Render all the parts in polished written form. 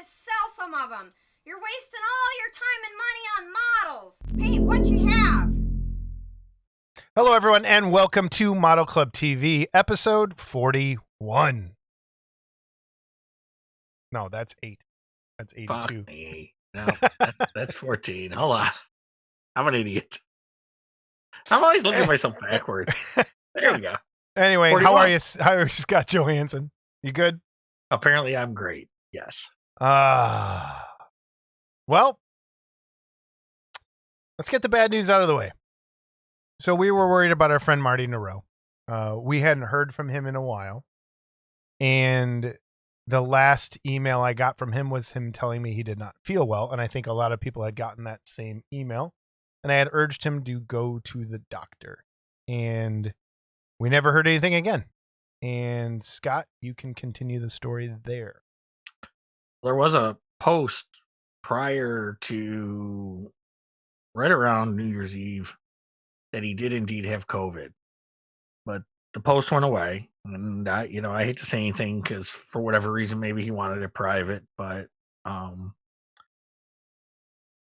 just sell some of them. You're wasting all your time and money on models. Paint what you have. Hello, everyone, and welcome to Model Club TV, episode 41. No, that's 8. That's 82. Fuck me. No, that's 14. Hold on. I'm an idiot. I'm always looking at myself backwards. There we go. Anyway, 41. how are you? How are you, Scott Johansson? You good? Apparently, I'm great. Yes. Well, let's get the bad news out of the way. So we were worried about our friend Marty Nero. We hadn't heard from him in a while. And the last email I got from him was him telling me he did not feel well. And I think a lot of people had gotten that same email. And I had urged him to go to the doctor. And we never heard anything again. And Scott, you can continue the story there. There was a post prior to right around New Year's Eve that he did indeed have COVID. But the post went away. And I hate to say anything because for whatever reason, maybe he wanted it private, but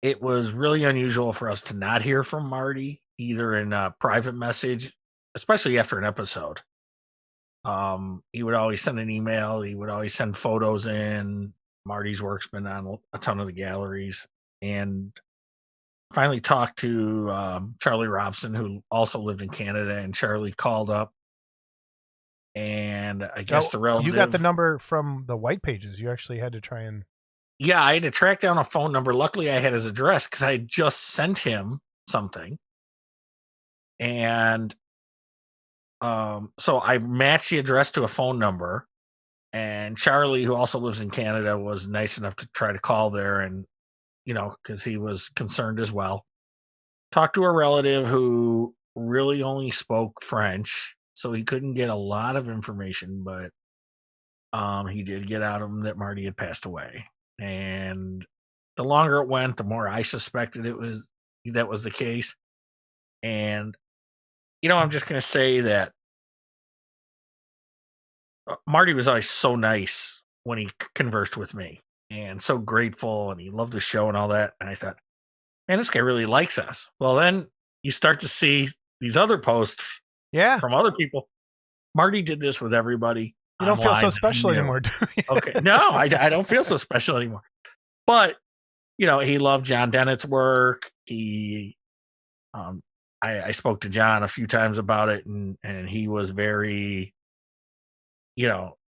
it was really unusual for us to not hear from Marty, either in a private message, especially after an episode. He would always send an email. He would always send photos in. Marty's work's been on a ton of the galleries. And finally talked to Charlie Robson, who also lived in Canada, and Charlie called up. And I guess the relative... You got the number from the white pages. You actually had to try and... Yeah, I had to track down a phone number. Luckily, I had his address because I had just sent him something. And so I matched the address to a phone number. And Charlie, who also lives in Canada, was nice enough to try to call there and, because he was concerned as well. Talked to a relative who really only spoke French, so he couldn't get a lot of information, but he did get out of him that Marty had passed away. And the longer it went, the more I suspected that was the case. And, I'm just going to say that Marty was always so nice when he conversed with me and so grateful, and he loved the show and all that. And I thought, man, this guy really likes us. Well, then you start to see these other posts from other people. Marty did this with everybody. You don't feel so special anymore, do you? Okay. No, I don't feel so special anymore. But, he loved John Dennett's work. I spoke to John a few times about it, and he was very,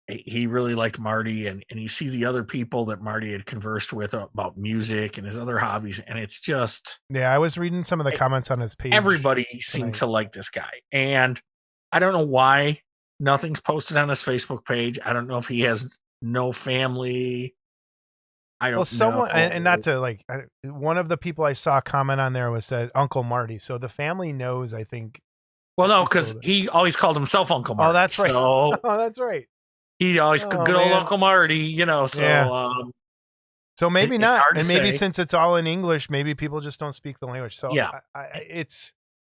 he really liked Marty. And you see the other people that Marty had conversed with about music and his other hobbies. And it's just... Yeah, I was reading some of the comments on his page. Everybody seemed to like this guy. And I don't know why nothing's posted on his Facebook page. I don't know if he has no family. I don't know. Someone, and not to one of the people I saw comment on there was said Uncle Marty. So the family knows, I think. Well, no, because he always called himself Uncle Marty. Oh, that's right. So that's right. He always, good old Uncle Marty, so. Yeah. So maybe not. And maybe since it's all in English, maybe people just don't speak the language. So yeah,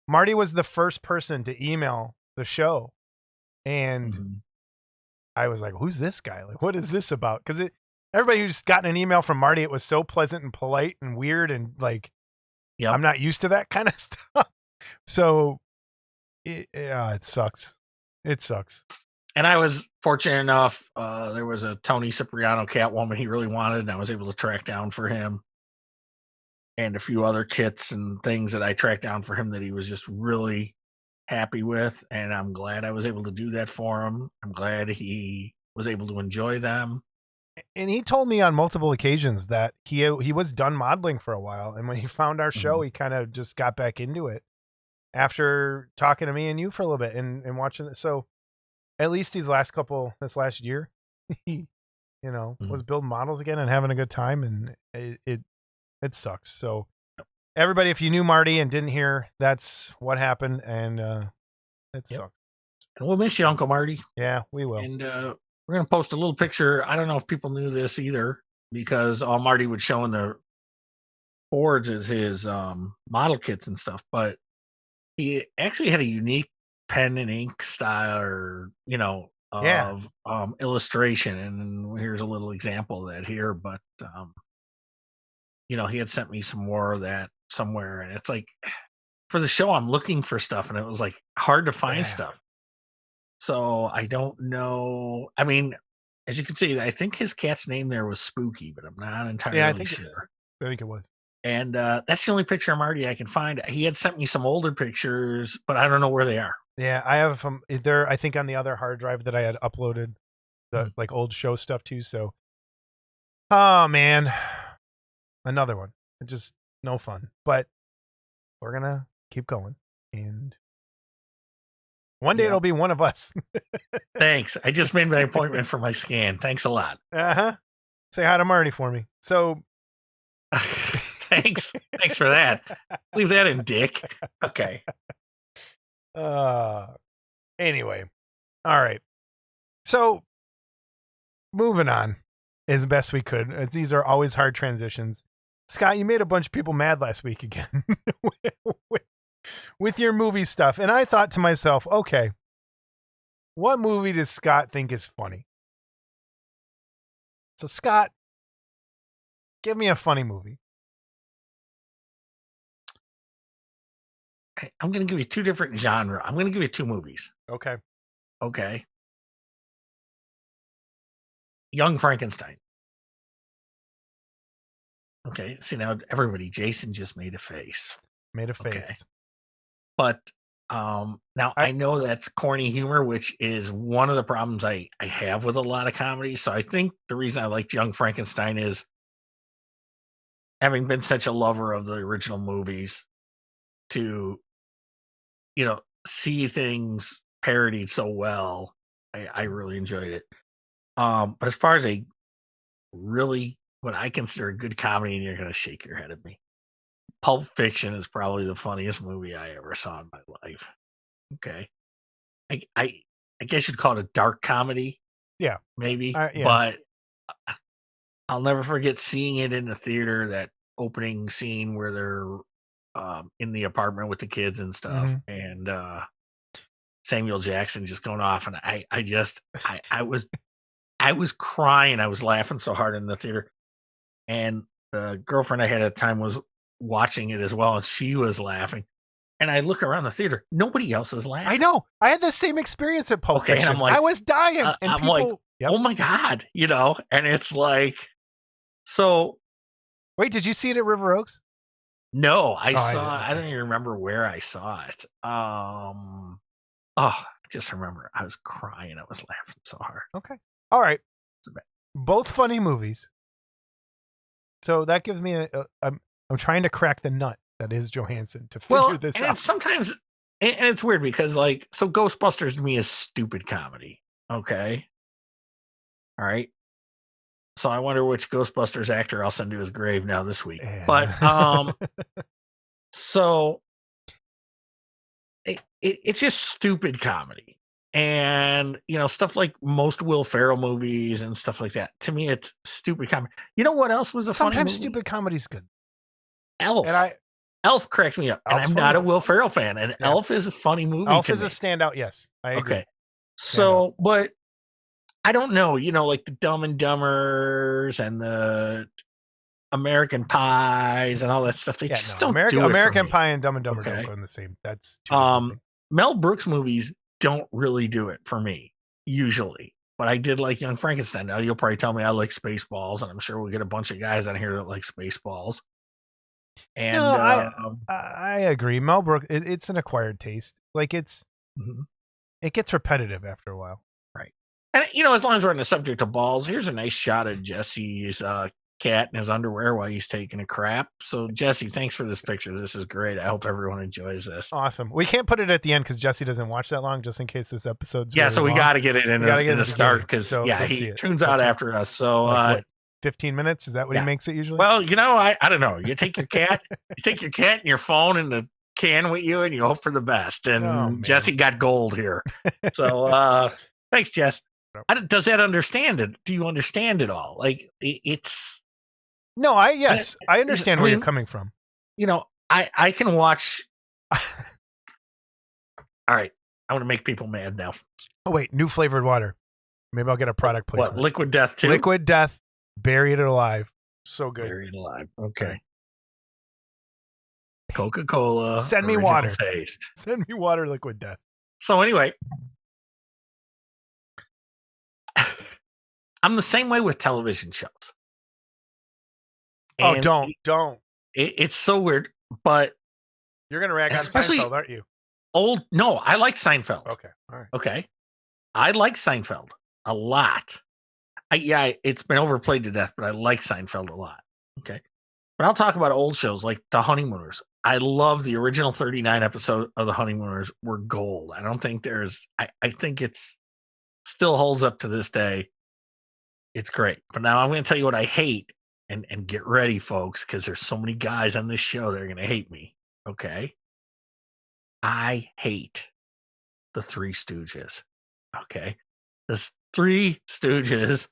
Marty was the first person to email the show. And I was like, who's this guy? Like, what is this about? Because everybody who's gotten an email from Marty, it was so pleasant and polite and weird. And I'm not used to that kind of stuff. So it sucks. It sucks. And I was fortunate enough, there was a Tony Cipriano Catwoman he really wanted, and I was able to track down for him. And a few other kits and things that I tracked down for him that he was just really happy with. And I'm glad I was able to do that for him. I'm glad he was able to enjoy them. And he told me on multiple occasions that he was done modeling for a while. And when he found our show, he kind of just got back into it after talking to me and you for a little bit and watching it. So at least this last year, he, was building models again and having a good time. And it sucks. So everybody, if you knew Marty and didn't hear, that's what happened. And it sucks. And we'll miss you, Uncle Marty. Yeah, we will. And we're going to post a little picture. I don't know if people knew this either, because all Marty would show in the boards is his model kits and stuff. But he actually had a unique pen and ink style, or Yeah. of illustration, and here's a little example of that here. But he had sent me some more of that somewhere, and it's like for the show, I'm looking for stuff, and it was like hard to find Yeah. stuff. So I don't know. I mean, as you can see, I think his cat's name there was Spooky, but I'm not entirely sure. I think it was. And that's the only picture of Marty I can find. He had sent me some older pictures, but I don't know where they are. Yeah, I have there. I think on the other hard drive that I had uploaded the like old show stuff to. So, oh man, another one. Just no fun. But we're gonna keep going, and one day Yep. it'll be one of us. Thanks. I just made my appointment for my scan. Thanks a lot. Say hi to Marty for me. So, Thanks for that. Leave that in, Dick. Okay. Anyway, all right. So, moving on as best we could. These are always hard transitions. Scott, you made a bunch of people mad last week again with your movie stuff, and I thought to myself, okay, what movie does Scott think is funny? So, Scott, give me a funny movie. I'm going to give you two different genre. I'm going to give you two movies. Okay. Young Frankenstein. Okay. See, now everybody, Jason just made a face. Okay. But now I know that's corny humor, which is one of the problems I have with a lot of comedy. So I think the reason I liked Young Frankenstein is having been such a lover of the original movies to, see things parodied so well. I really enjoyed it. But as far as a really what I consider a good comedy, and you're going to shake your head at me, Pulp Fiction is probably the funniest movie I ever saw in my life. Okay. I guess you'd call it a dark comedy. Yeah. Maybe. Yeah. But I'll never forget seeing it in the theater, that opening scene where they're in the apartment with the kids and stuff. And Samuel Jackson just going off. And I was crying. I was laughing so hard in the theater. And the girlfriend I had at the time was watching it as well, and she was laughing. And I look around the theater, nobody else is laughing. I know. I had the same experience at Pulp Fiction. And I'm like, I was dying. And I'm people, like, oh my God, and it's like, so. Wait, did you see it at River Oaks? No, I don't even remember where I saw it. I just remember I was crying. I was laughing so hard. Okay. All right. Both funny movies. So that gives me I'm trying to crack the nut that is Johansson to figure this out. Sometimes, and it's weird because so Ghostbusters to me is stupid comedy. Okay. All right. So I wonder which Ghostbusters actor I'll send to his grave now this week. Yeah. But so it's just stupid comedy. And stuff like most Will Ferrell movies and stuff like that. To me, it's stupid comedy. You know what else was a funny movie? Sometimes stupid comedy's good. Elf. And Elf cracked me up. Elf's and I'm not a Will Ferrell fan. And Elf is a funny movie. Elf is a standout. Yes, I agree. Okay. So, but I don't know. Like the Dumb and Dumbers and the American Pies and all that stuff. They just don't do it. American Pie and Dumb and Dumber don't go in the same. That's too Mel Brooks movies don't really do it for me usually, but I did like Young Frankenstein. Now you'll probably tell me I like Spaceballs, and I'm sure we'll get a bunch of guys on here that like Spaceballs. And no, I agree. Mel Brooks, it's an acquired taste. Like it gets repetitive after a while, right? And as long as we're on the subject of balls, here's a nice shot of Jesse's cat in his underwear while he's taking a crap. So Jesse, thanks for this picture. This is great. I hope everyone enjoys this. Awesome. We can't put it at the end because Jesse doesn't watch that long, just in case this episode's really so we got to get it in the start because he tunes out after us. So like 15 minutes, is that what he makes it usually? Well, I don't know. You take your cat, and your phone and the can with you, and you hope for the best. And Jesse got gold here. So thanks, Jess. Does that understand it? Do you understand it all? Like it's. No, I understand where you're coming from. I can watch. All right, I want to make people mad now. Oh wait, new flavored water. Maybe I'll get a product placement. What, Liquid Death 2? Liquid Death, Buried Alive. So good. Buried Alive. Okay. Coca-Cola. Send me original water. Taste. Send me water, Liquid Death. So anyway, I'm the same way with television shows. And don't. It's so weird, but you're gonna rag on especially Seinfeld, aren't you? No, I like Seinfeld. Okay, all right. Okay, I like Seinfeld a lot. It's been overplayed to death, but I like Seinfeld a lot. Okay, but I'll talk about old shows like The Honeymooners. I love the original 39 episode of The Honeymooners were gold. I don't think I think it's still holds up to this day. It's great. But now I'm going to tell you what I hate, and get ready, folks, because there's so many guys on this show that are going to hate me. Okay, I hate the Three Stooges. Okay, the Three Stooges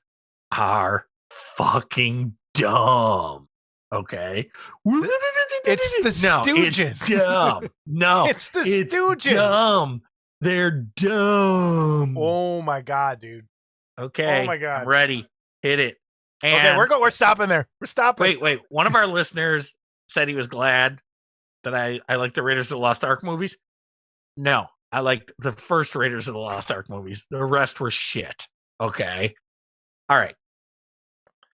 are fucking dumb. Okay, it's the Stooges. It's dumb. No, it's the Stooges. Dumb. They're dumb. Oh my god, dude. Okay. Oh my god. I'm ready. Hit it. And okay, we're stopping there. We're stopping. Wait. One of our listeners said he was glad that I liked the Raiders of the Lost Ark movies. No, I liked the first Raiders of the Lost Ark movies. The rest were shit. Okay. All right.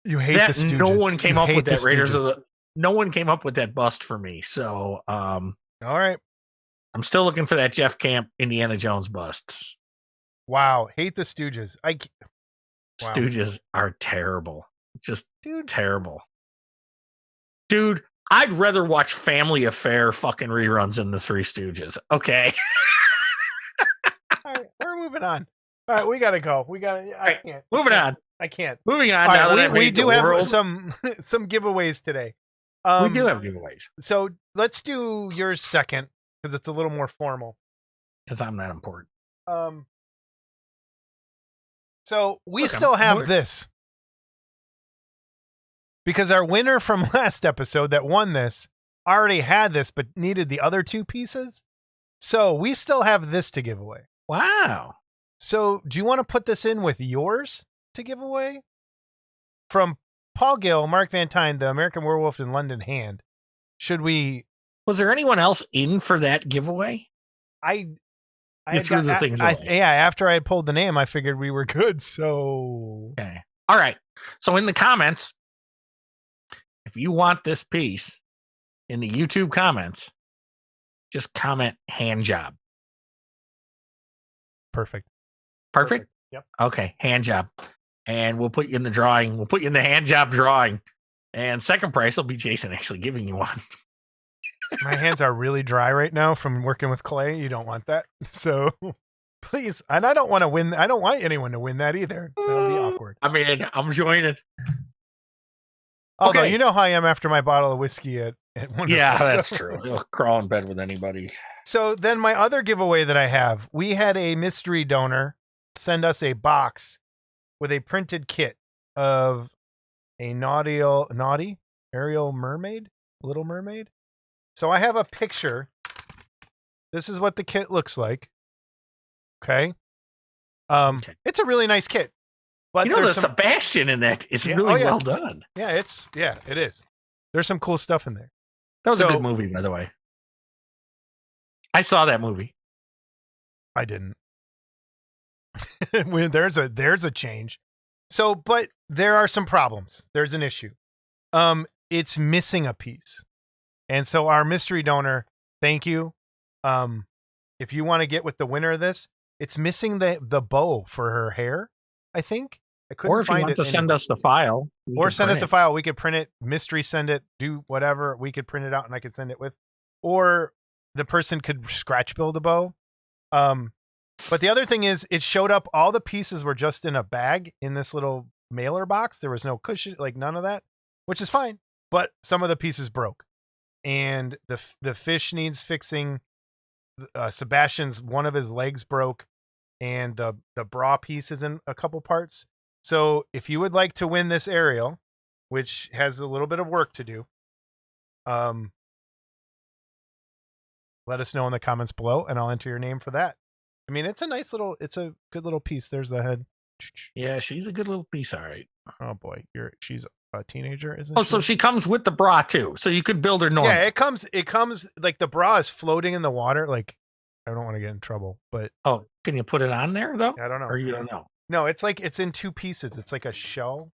You hate the Stooges. No one came up with that Raiders of the. No one came up with that bust for me. So, all right. I'm still looking for that Jeff Camp Indiana Jones bust. Wow, hate the Stooges. Wow. Stooges are terrible. Just terrible. Dude, I'd rather watch Family Affair fucking reruns than the Three Stooges. Okay. All right, we're moving on. All right, we gotta go. I can't. Moving on. I can't. Moving on. All now right, that we do have some giveaways today. We do have giveaways. So let's do yours second because it's a little more formal. Because I'm not important. So we still have this. Because our winner from last episode that won this already had this, but needed the other two pieces. So we still have this to give away. Wow. So do you want to put this in with yours to give away? From Paul Gill, Mark Van Tyne, the American Werewolf in London Hand. Should we... Was there anyone else in for that giveaway? I threw the things away. Yeah, after I had pulled the name, I figured we were good, so... Okay. All right. So in the comments, if you want this piece, in the YouTube comments, just comment hand job. Perfect. Yep. Okay, hand job. And we'll put you in the drawing. We'll put you in the hand job drawing. And second prize will be Jason actually giving you one. My hands are really dry right now from working with clay. You don't want that. So please. And I don't want to win. I don't want anyone to win that either. That'll be awkward. I mean, I'm joining. Although you know how I am after my bottle of whiskey at Wonderful. Yeah, that's true. He'll crawl in bed with anybody. So then my other giveaway that I have, we had a mystery donor send us a box with a printed kit of a naughty Ariel mermaid, Little Mermaid. So I have a picture. This is what the kit looks like. Okay. It's a really nice kit. But the Sebastian in that is really well done. Yeah, it is. There's some cool stuff in there. That was a good movie, by the way. I saw that movie. I didn't. There's a change. So, but there are some problems. There's an issue. It's missing a piece. And so our mystery donor, thank you. If you want to get with the winner of this, it's missing the bow for her hair, I think. I couldn't or if find you want it to send us the file. Or send us a file. We could print it, mystery send it, do whatever. We could print it out and I could send it with. Or the person could scratch build a bow. But the other thing is it showed up, all the pieces were just in a bag in this little mailer box. There was no cushion, like none of that, which is fine. But some of the pieces broke. And the fish needs fixing. Sebastian's, one of his legs broke. And the bra piece is in a couple parts. So if you would like to win this Ariel, which has a little bit of work to do, let us know in the comments below and I'll enter your name for that. I mean, it's a good little piece. There's the head. Yeah, she's a good little piece, all right. Oh boy, she's a teenager, isn't Oh, she? so she comes with the bra too. So you could build her normal. Yeah, it comes like the bra is floating in the water. Like, I don't want to get in trouble, but Oh, can you put it on there though? I don't know. Or you don't know? No, it's like it's in two pieces. It's like a shell.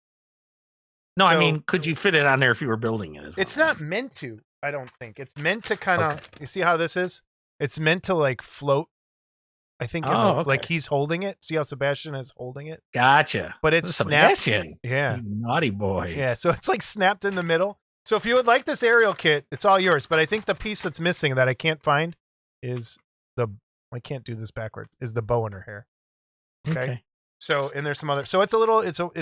No, I So- mean, could you fit it on there if you were building it? It's not meant to. I don't think it's meant to kind of. Okay. You see how this is? It's meant to like float. I think in Oh, like okay. he's holding it. See how Sebastian is holding it? Gotcha. But it's snapped. Sebastian. Yeah. You naughty boy. Yeah, so it's like snapped in the middle. So if you would like this aerial kit, it's all yours. But I think the piece that's missing that I can't find is I can't do this backwards. Is the bow in her hair? Okay. So and there's some other. So it's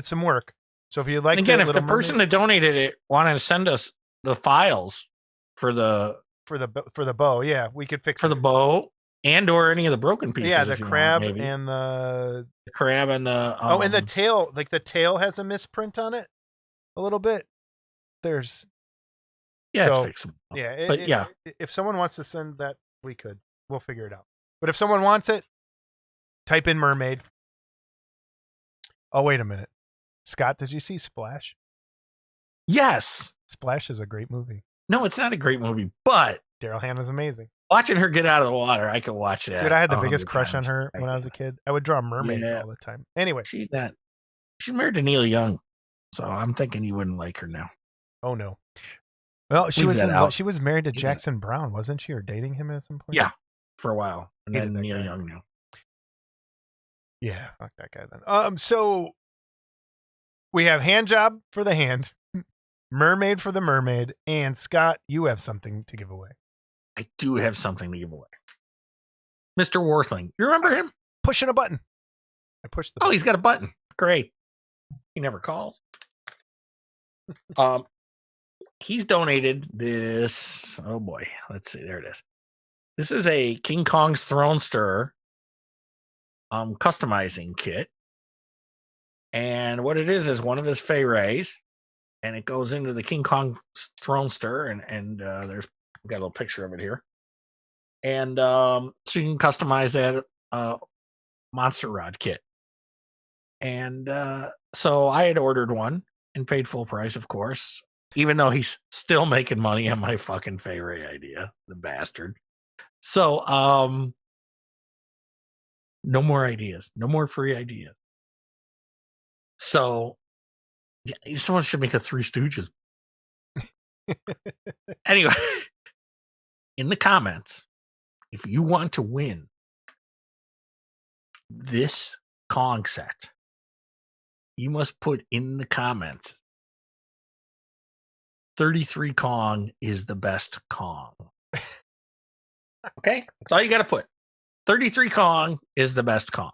some work. So if you'd like, And again, the if the Little person Mermaid that donated it wanted to send us the files for the for the bow, yeah, we could fix the bow and or any of the broken pieces. Yeah, the if you crab want, maybe. and the crab and the and the tail. Like the tail has a misprint on it, a little bit. There's yeah, so, it's fixable. Yeah, but yeah, if someone wants to send that, we could. We'll figure it out. But if someone wants it, type in mermaid. Oh, wait a minute. Scott, did you see Splash? yes. Splash is a great movie. No, it's not a great movie, but Daryl Hannah's amazing. watching her get out of the water, I could watch that. Dude, I had the biggest crush on her when I was a kid. I would draw mermaids Yeah. all the time. Anyway. She's married to Neil Young, so I'm thinking you wouldn't like her now. Oh no. Well, she Leave that out. she was married to Leave that. Jackson Brown, wasn't she, or dating him at some point? Yeah, for a while, and Hated then that Neil guy. Young now. Yeah, fuck that guy then. So we have hand job for the hand, mermaid for the mermaid, and Scott, you have something to give away. I do have something to give away. Mr. Worthling, you remember him? Pushing a button. I pushed the Oh, button. he's got a button. Great. He never calls. He's donated this. Oh boy, let's see. There it is. This is a King Kong's Throne Stir customizing kit. And what it is one of his Fey Rays, and it goes into the King Kong Throne Stir, and there's got a little picture of it here. And so you can customize that monster rod kit. And so I had ordered one and paid full price, of course, even though he's still making money on my fucking Fey Ray idea, the bastard. So no more ideas, no more free ideas. So yeah, someone should make a Three Stooges. Anyway, in the comments, if you want to win this Kong set, you must put in the comments 33 Kong is the best Kong. Okay? That's all you got to put. 33 Kong is the best Kong.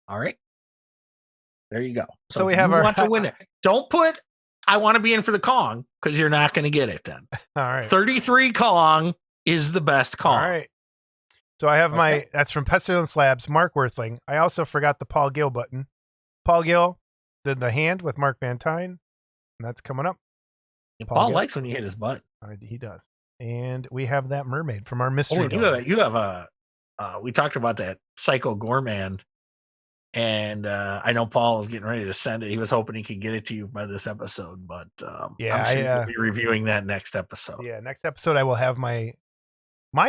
All right? There you go. So we if have you our want to win it. Don't put I want to be in for the Kong, because you're not going to get it then. All right. 33 Kong is the best Kong. All right. So I have that's from Pestilence Labs, Mark Worthling. I also forgot the Paul Gill button. Paul Gill did the hand with Mark Van Tyne, and that's coming up. Paul Gill. likes when you hit his butt. He does. And we have that mermaid from our mystery. You have a we talked about that Psycho Gourmand, and I know Paul was getting ready to send it. He was hoping he could get it to you by this episode, but I'm sure we'll be reviewing that next episode. Yeah, next episode I will have my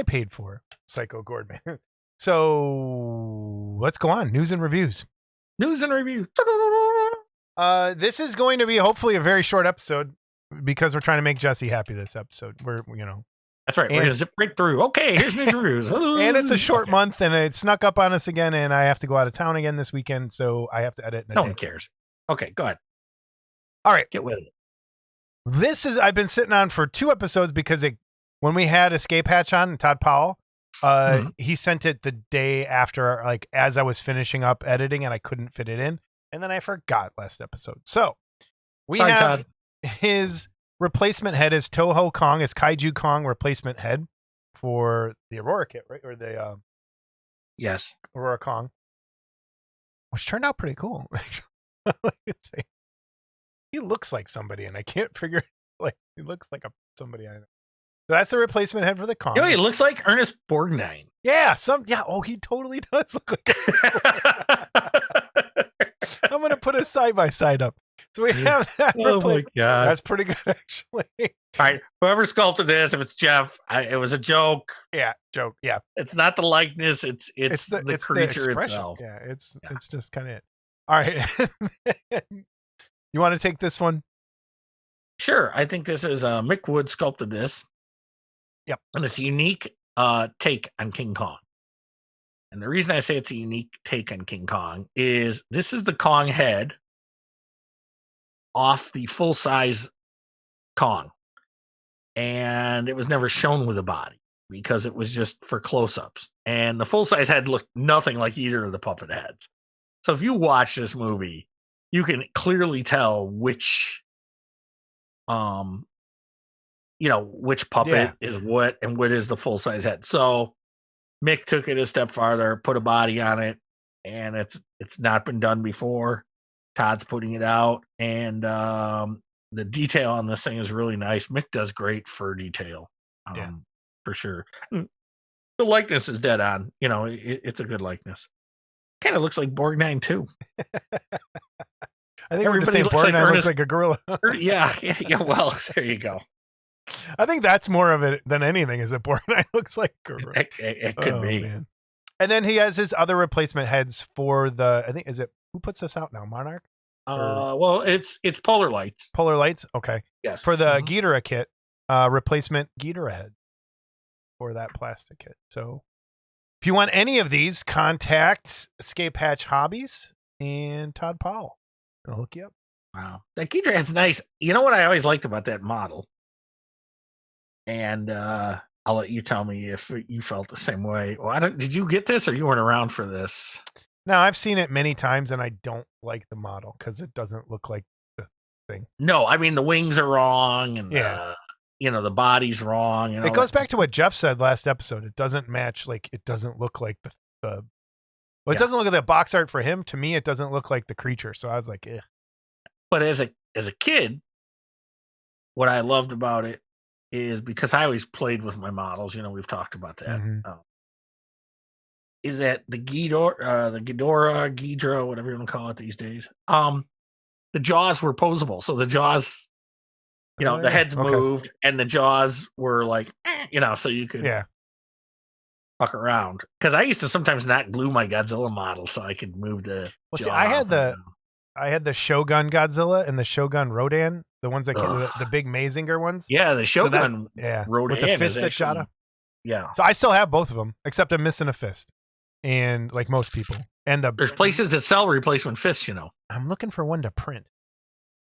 paid for Psycho Gourmand. So let's go on. News and reviews. News and reviews. This is going to be hopefully a very short episode because we're trying to make Jesse happy this episode. We're That's right. We're gonna zip right through. Okay, here's news and reviews. And it's a short month, and it snuck up on us again, and I have to go out of town again this weekend, so I have to edit. No one cares. Okay, go ahead. All right, get with it. I've been sitting on for 2 episodes because when we had Escape Hatch on and Todd Powell, he sent it the day after, like as I was finishing up editing, and I couldn't fit it in, and then I forgot last episode. So we have Todd. His replacement head is Toho Kong, his Kaiju Kong replacement head for the Aurora kit, right? Or the yes, Aurora Kong, which turned out pretty cool. He looks like somebody, and I can't figure he looks like somebody I know. So that's the replacement head for the Kong. You know, he looks like Ernest Borgnine. Yeah, oh, he totally does look like put a side by side up. So we have that. Oh my god, that's pretty good actually. All right, whoever sculpted this, if it's Jeff, it was a joke. Yeah, joke. Yeah, it's not the likeness. It's the creature itself. Yeah, it's just kind of it. All right, you want to take this one? Sure, I think this is Mick Wood sculpted this. Yep, and it's a unique take on King Kong. And the reason I say it's a unique take on King Kong is this is the Kong head off the full size Kong. And it was never shown with a body because it was just for close ups. And the full size head looked nothing like either of the puppet heads. So if you watch this movie, you can clearly tell which which puppet is what and what is the full size head. So Mick took it a step farther, put a body on it, and it's not been done before. Todd's putting it out, and the detail on this thing is really nice. Mick does great fur detail, for sure. The likeness is dead on. It's a good likeness. Kind of looks like Borgnine too. I think we're just saying Borgnine looks like a gorilla. yeah. Well, there you go. I think that's more of it than anything. Is that Borgnine looks like a gorilla? It could be. Man. And then he has his other replacement heads for the. I think who puts this out now? Monarch. Well, it's Polar Lights. Polar Lights. Okay. Yes. For the Ghidorah kit, replacement Ghidorah head for that plastic kit. So, if you want any of these, contact Escape Hatch Hobbies and Todd Powell. I'll hook you up. Wow, that Ghidorah head's nice. You know what I always liked about that model, and I'll let you tell me if you felt the same way. Well, did you get this, or you weren't around for this? No, I've seen it many times, and I don't like the model because it doesn't look like the thing. No, I mean the wings are wrong, and the body's wrong. It goes back to what Jeff said last episode. It doesn't match. Like it doesn't look like the. Well, it doesn't look like the box art for him. To me, it doesn't look like the creature. So I was like, eh. But as a kid, what I loved about it is because I always played with my models. We've talked about that. Mm-hmm. Is that the Ghidorah, whatever you want to call it these days? The jaws were posable, so the jaws, the heads moved, and the jaws were like, so you could fuck around. Because I used to sometimes not glue my Godzilla model so I could move the. Well, see, I had the Shogun Godzilla and the Shogun Rodan, the ones that came, the big Mazinger ones. Yeah, the Shogun Rodan with the fist that shot up. Yeah. So I still have both of them, except I'm missing a fist. And like most people. And there's places that sell replacement fists, I'm looking for one to print.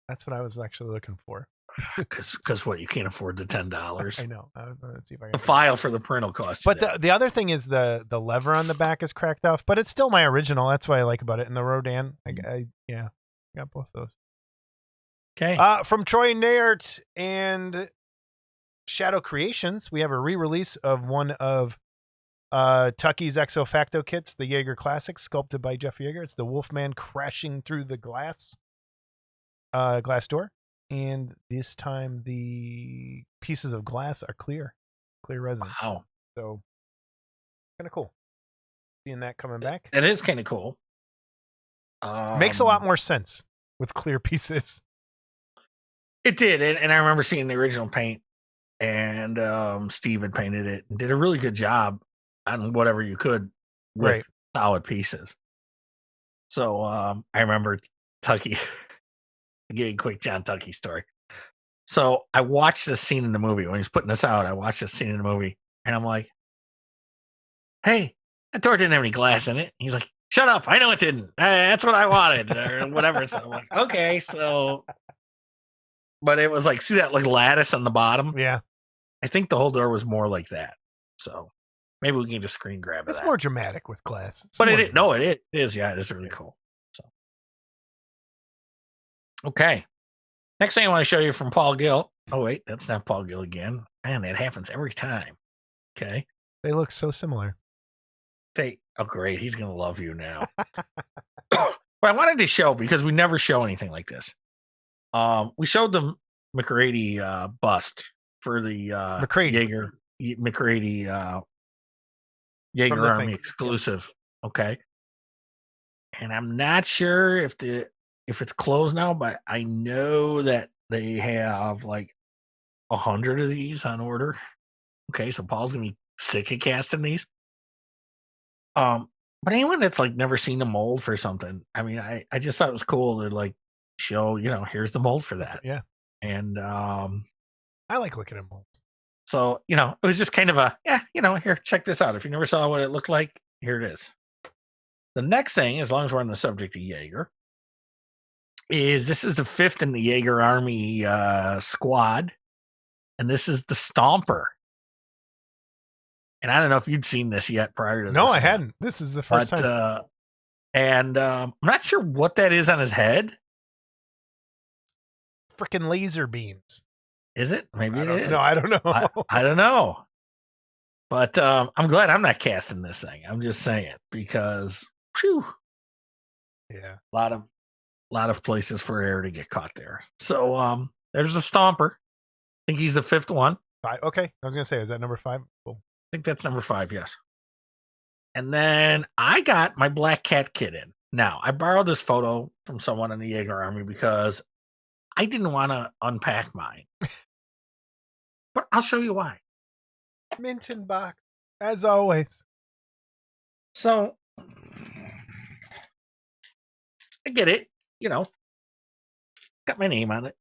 That's what I was actually looking for. Because what, you can't afford the $10. I know. Let's see if I can. The file for the print will cost. But the other thing is the lever on the back is cracked off, but it's still my original. That's what I like about it. And the Rodan, I got both those. Okay. From Troy Nayert and Shadow Creations, we have a re-release of one of Tucky's Exo Facto kits, the Jaeger Classic, sculpted by Jeff Jaeger. It's the Wolfman crashing through the glass door. And this time the pieces of glass are clear resin. Wow. So kind of cool. Seeing that coming back. It is kind of cool. Makes a lot more sense with clear pieces. It did. And I remember seeing the original paint, and Steve had painted it and did a really good job on whatever you could with solid pieces. So I remember Tucky. Give you a quick John Tucky story. So I watched this scene in the movie when he's putting this out. I watched this scene in the movie, and I'm like, "Hey, that door didn't have any glass in it." He's like, "Shut up! I know it didn't. That's what I wanted, or whatever." So I'm like, "Okay." So, but it was like, see that like lattice on the bottom? Yeah. I think the whole door was more like that. So maybe we can just screen grab it. It's more dramatic with glass. But it is. Yeah, it is really cool. Okay. Next thing I want to show you from Paul Gill. Oh, wait, that's not Paul Gill again. Man, that happens every time. Okay. They look so similar. Oh, great. He's going to love you now. Well, I wanted to show, because we never show anything like this. We showed the McCready bust for the Jaeger McCready Jaeger Army exclusive. Okay. And I'm not sure if the if it's closed now, but I know that they have like 100 of these on order. Okay, so Paul's gonna be sick of casting these. But anyone that's like never seen a mold for something, I mean, I just thought it was cool to like show, here's the mold for that. Yeah. And I like looking at molds. so, it was just kind of a, here, check this out. If you never saw what it looked like, here it is. The next thing, as long as we're on the subject of Jaeger, is this is the 5th in the Jaeger Army squad. And this is the Stomper. And I don't know if you'd seen this yet prior to this. No, I hadn't. This is the first time. And I'm not sure what that is on his head. Freaking laser beams. Is it? Maybe it is. No, I don't know. I don't know. But I'm glad I'm not casting this thing. I'm just saying, because whew, yeah, a lot of places for air to get caught there. So there's the Stomper. I think he's the 5th one. 5. Okay. I was gonna say, is that number 5? Cool. I think that's number 5, yes. And then I got my Black Cat kit in. Now, I borrowed this photo from someone in the Jaeger Army because I didn't want to unpack mine. But I'll show you why. Minton box, as always. So, I get it. Got my name on it.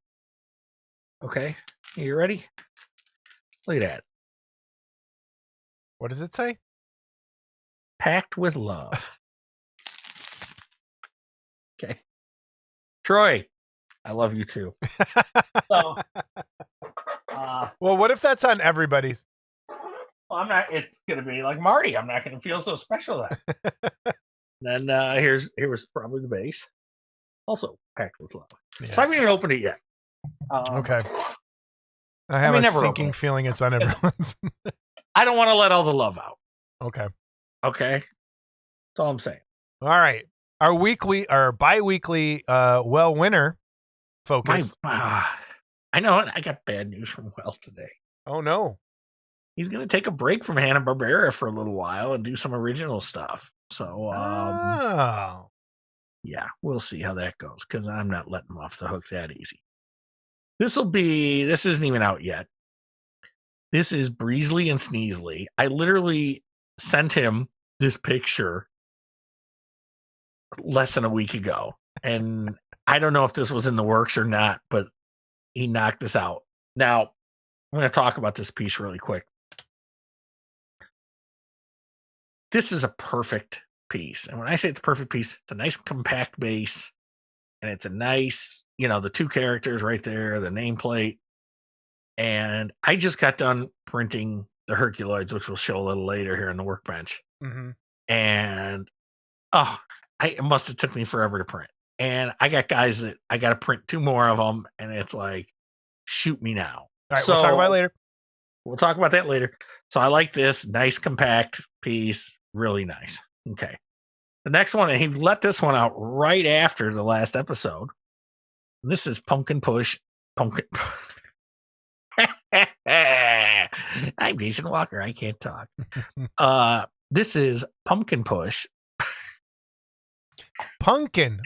Okay. You ready? Look at that. What does it say? Packed with love. Okay. Troy, I love you too. So, well, what if that's on everybody's? Well, I'm not. It's gonna be like Marty. I'm not gonna feel so special then. Then here was probably the base, also packed with love. Yeah. So I haven't even opened it yet. Okay. I have a sinking feeling it's on everyone's. I don't want to let all the love out. Okay. That's all I'm saying. All right. Our bi-weekly winner focus. I know it. I got bad news from Well today. Oh no. He's gonna take a break from Hanna-Barbera for a little while and do some original stuff. So yeah, we'll see how that goes, because I'm not letting him off the hook that easy. This isn't even out yet. This is Breezely and Sneezely. I literally sent him this picture less than a week ago. And I don't know if this was in the works or not, but he knocked this out. Now, I'm going to talk about this piece really quick. This is a perfect piece. And when I say it's a perfect piece, it's a nice compact base. And it's a nice, the 2 characters right there, the nameplate. And I just got done printing the Herculoids, which we'll show a little later here on the workbench. Mm-hmm. And it must have took me forever to print. And I got guys that I got to print 2 more of them, and it's like, shoot me now. All right, we'll talk about it later. We'll talk about that later. So I like this nice compact piece, really nice. Okay. The next one, and he let this one out right after the last episode. This is Pumpkin Push. I'm Jason Walker. I can't talk. This is Pumpkin Push. Pumpkin.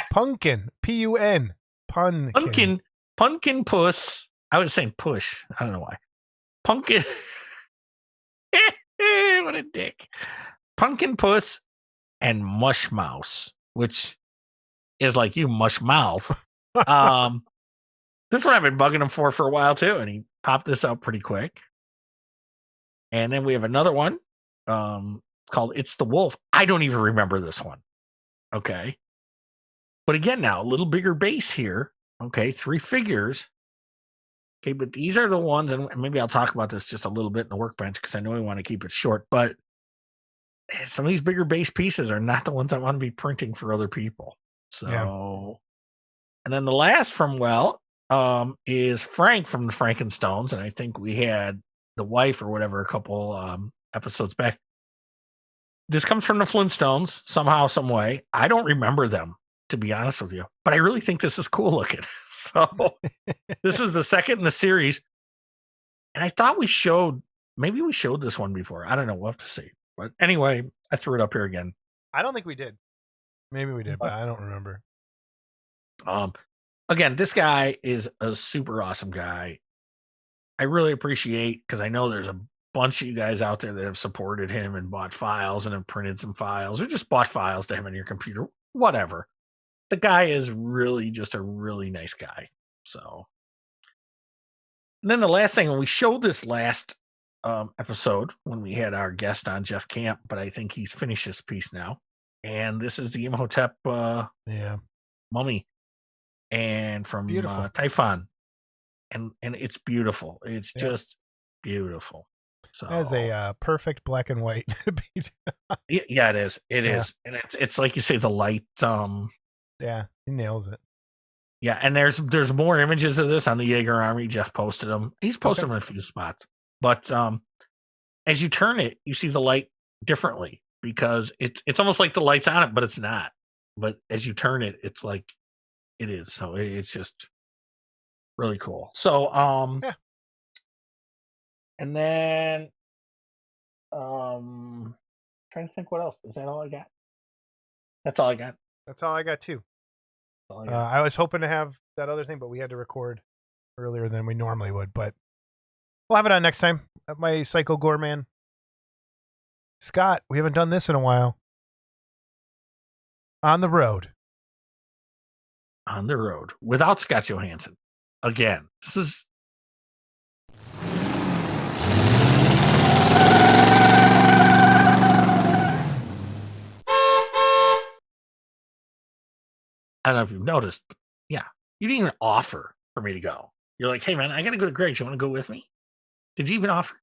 P-U-N. Pumpkin Puss. I was saying push. I don't know why. Pumpkin. What a dick. Pumpkin Puss and Mush Mouse, which is like you, Mush Mouth. This one I've been bugging him for a while too, and he popped this out pretty quick. And then we have another one called It's the Wolf. I don't even remember this one. Okay. But again, now a little bigger base here. Okay, 3 figures. Okay, but these are the ones, and maybe I'll talk about this just a little bit in the workbench because I know we want to keep it short, but some of these bigger base pieces are not the ones I want to be printing for other people. So, yeah. And then the last from is Frank from the Frankenstones, and I think we had the wife or whatever a couple episodes back. This comes from the Flintstones somehow, some way. I don't remember them, to be honest with you, but I really think this is cool looking. So this is the second in the series, and I thought maybe we showed this one before. I don't know. We'll have to see. But anyway, I threw it up here again. I don't think we did. Maybe we did, but I don't remember. Again, this guy is a super awesome guy. I really appreciate, because I know there's a bunch of you guys out there that have supported him and bought files and have printed some files or just bought files to have on your computer, whatever. The guy is really just a really nice guy. So, and then the last thing, and we showed this last episode when we had our guest on, Jeff Camp, but I think he's finished this piece now. And this is the Imhotep mummy, and from Beautiful. Typhon, and it's beautiful. It's just beautiful. So as a perfect black and white beat. Yeah, it is. It is, and it's like you say, the light. Yeah, he nails it. Yeah, and there's more images of this on the Jaeger Army. Jeff posted them. He's posted them in a few spots, but as you turn it, you see the light differently, because it's almost like the light's on it, but it's not. But as you turn it, it's like it is. So it's just really cool. So and then trying to think what else. Is that all I got? That's all I got. That's all I got too. That's all I got. I was hoping to have that other thing, but we had to record earlier than we normally would. But we'll have it on next time. My Psycho Gore Man. Scott, we haven't done this in a while. On the road. On the road without Scott Johansson. Again, this is. I don't know if you've noticed, but yeah, you didn't even offer for me to go. You're like, hey man, I gotta go to Greg's. You want to go with me? Did you even offer?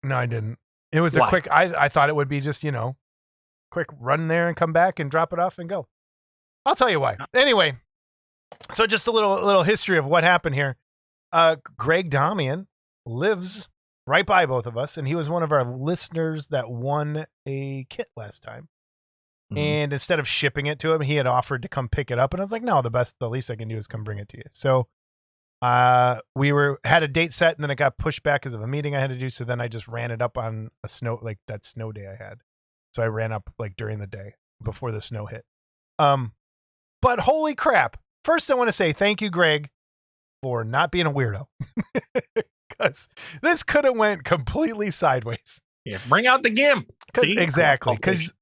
No, I didn't. It was Why? a quick. I thought it would be just quick run there and come back and drop it off and go. I'll tell you why. Anyway, so just a little history of what happened here. Greg Damian lives right by both of us, and he was one of our listeners that won a kit last time. Mhm. And instead of shipping it to him, he had offered to come pick it up, and I was like, no, the least I can do is come bring it to you. So we had a date set, and then it got pushed back because of a meeting I had to do. So then I just ran it up on that snow day I had. So I ran up like during the day before the snow hit. But holy crap. First, I want to say thank you, Greg, for not being a weirdo. Because this could have went completely sideways. Yeah, bring out the GIMP. See? Exactly. Because,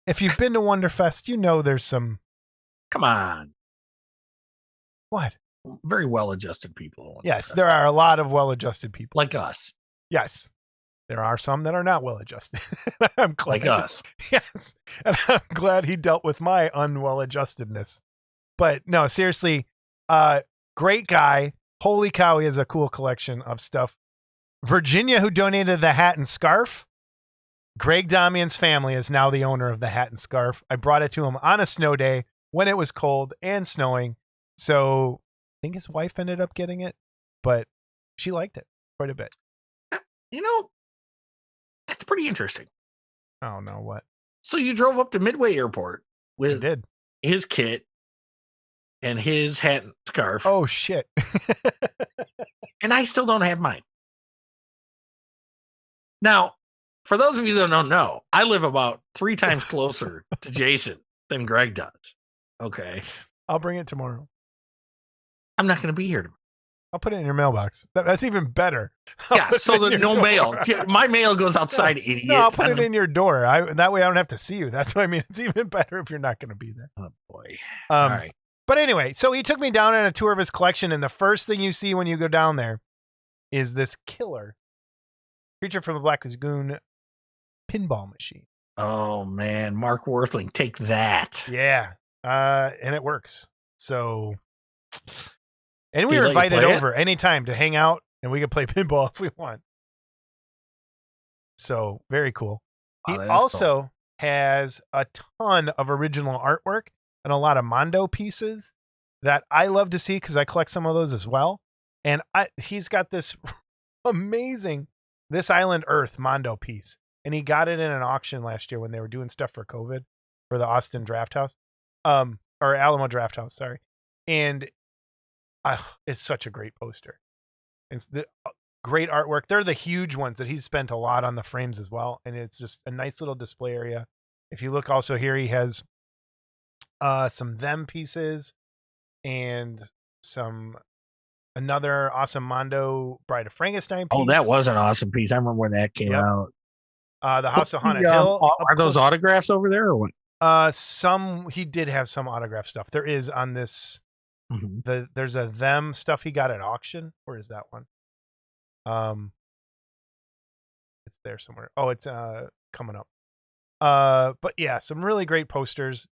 if you've been to Wonderfest, there's some. Come on. What? Very well-adjusted people. Yes, there are a lot of well-adjusted people. Like us. Yes. There are some that are not well-adjusted. I'm glad. Like us. Yes. And I'm glad he dealt with my unwell-adjustedness. But no, seriously, great guy. Holy cow, he has a cool collection of stuff. Virginia, who donated the hat and scarf. Greg Damian's family is now the owner of the hat and scarf. I brought it to him on a snow day when it was cold and snowing. So I think his wife ended up getting it, but she liked it quite a bit. That's pretty interesting. Oh, no, what? So you drove up to Midway Airport with did. his kit and his hat and scarf. Oh, shit. And I still don't have mine. Now, for those of you that don't know, I live about 3 times closer to Jason than Greg does. Okay. I'll bring it tomorrow. I'm not going to be here tomorrow. I'll put it in your mailbox. That's even better. Yeah, so that no mail. My mail goes outside, idiot. No, I'll put it in your door. That way I don't have to see you. That's what I mean. It's even better if you're not going to be there. Oh, boy. All right. But anyway, so he took me down on a tour of his collection, and the first thing you see when you go down there is this killer Creature from the Black Lagoon pinball machine. Oh, man. Mark Worthling, take that. Yeah. And it works. So... And we were invited over anytime to hang out, and we could play pinball if we want. So, very cool. He also has a ton of original artwork and a lot of Mondo pieces that I love to see because I collect some of those as well. And he's got this amazing This Island Earth Mondo piece. And he got it in an auction last year when they were doing stuff for COVID for the Austin Draft House. Or Alamo Draft House, sorry. And it's such a great poster. It's the great artwork. They're the huge ones that he's spent a lot on the frames as well. And it's just a nice little display area. If you look also here, he has some them pieces and another awesome Mondo Bride of Frankenstein piece. Oh, that was an awesome piece. I remember when that came out. The House of Haunted Hill. Are those autographs over there or what? He did have some autograph stuff. There is on this. Mm-hmm. There's a them stuff he got at auction. Where is that one? It's there somewhere. Oh, it's coming up. But yeah, some really great posters.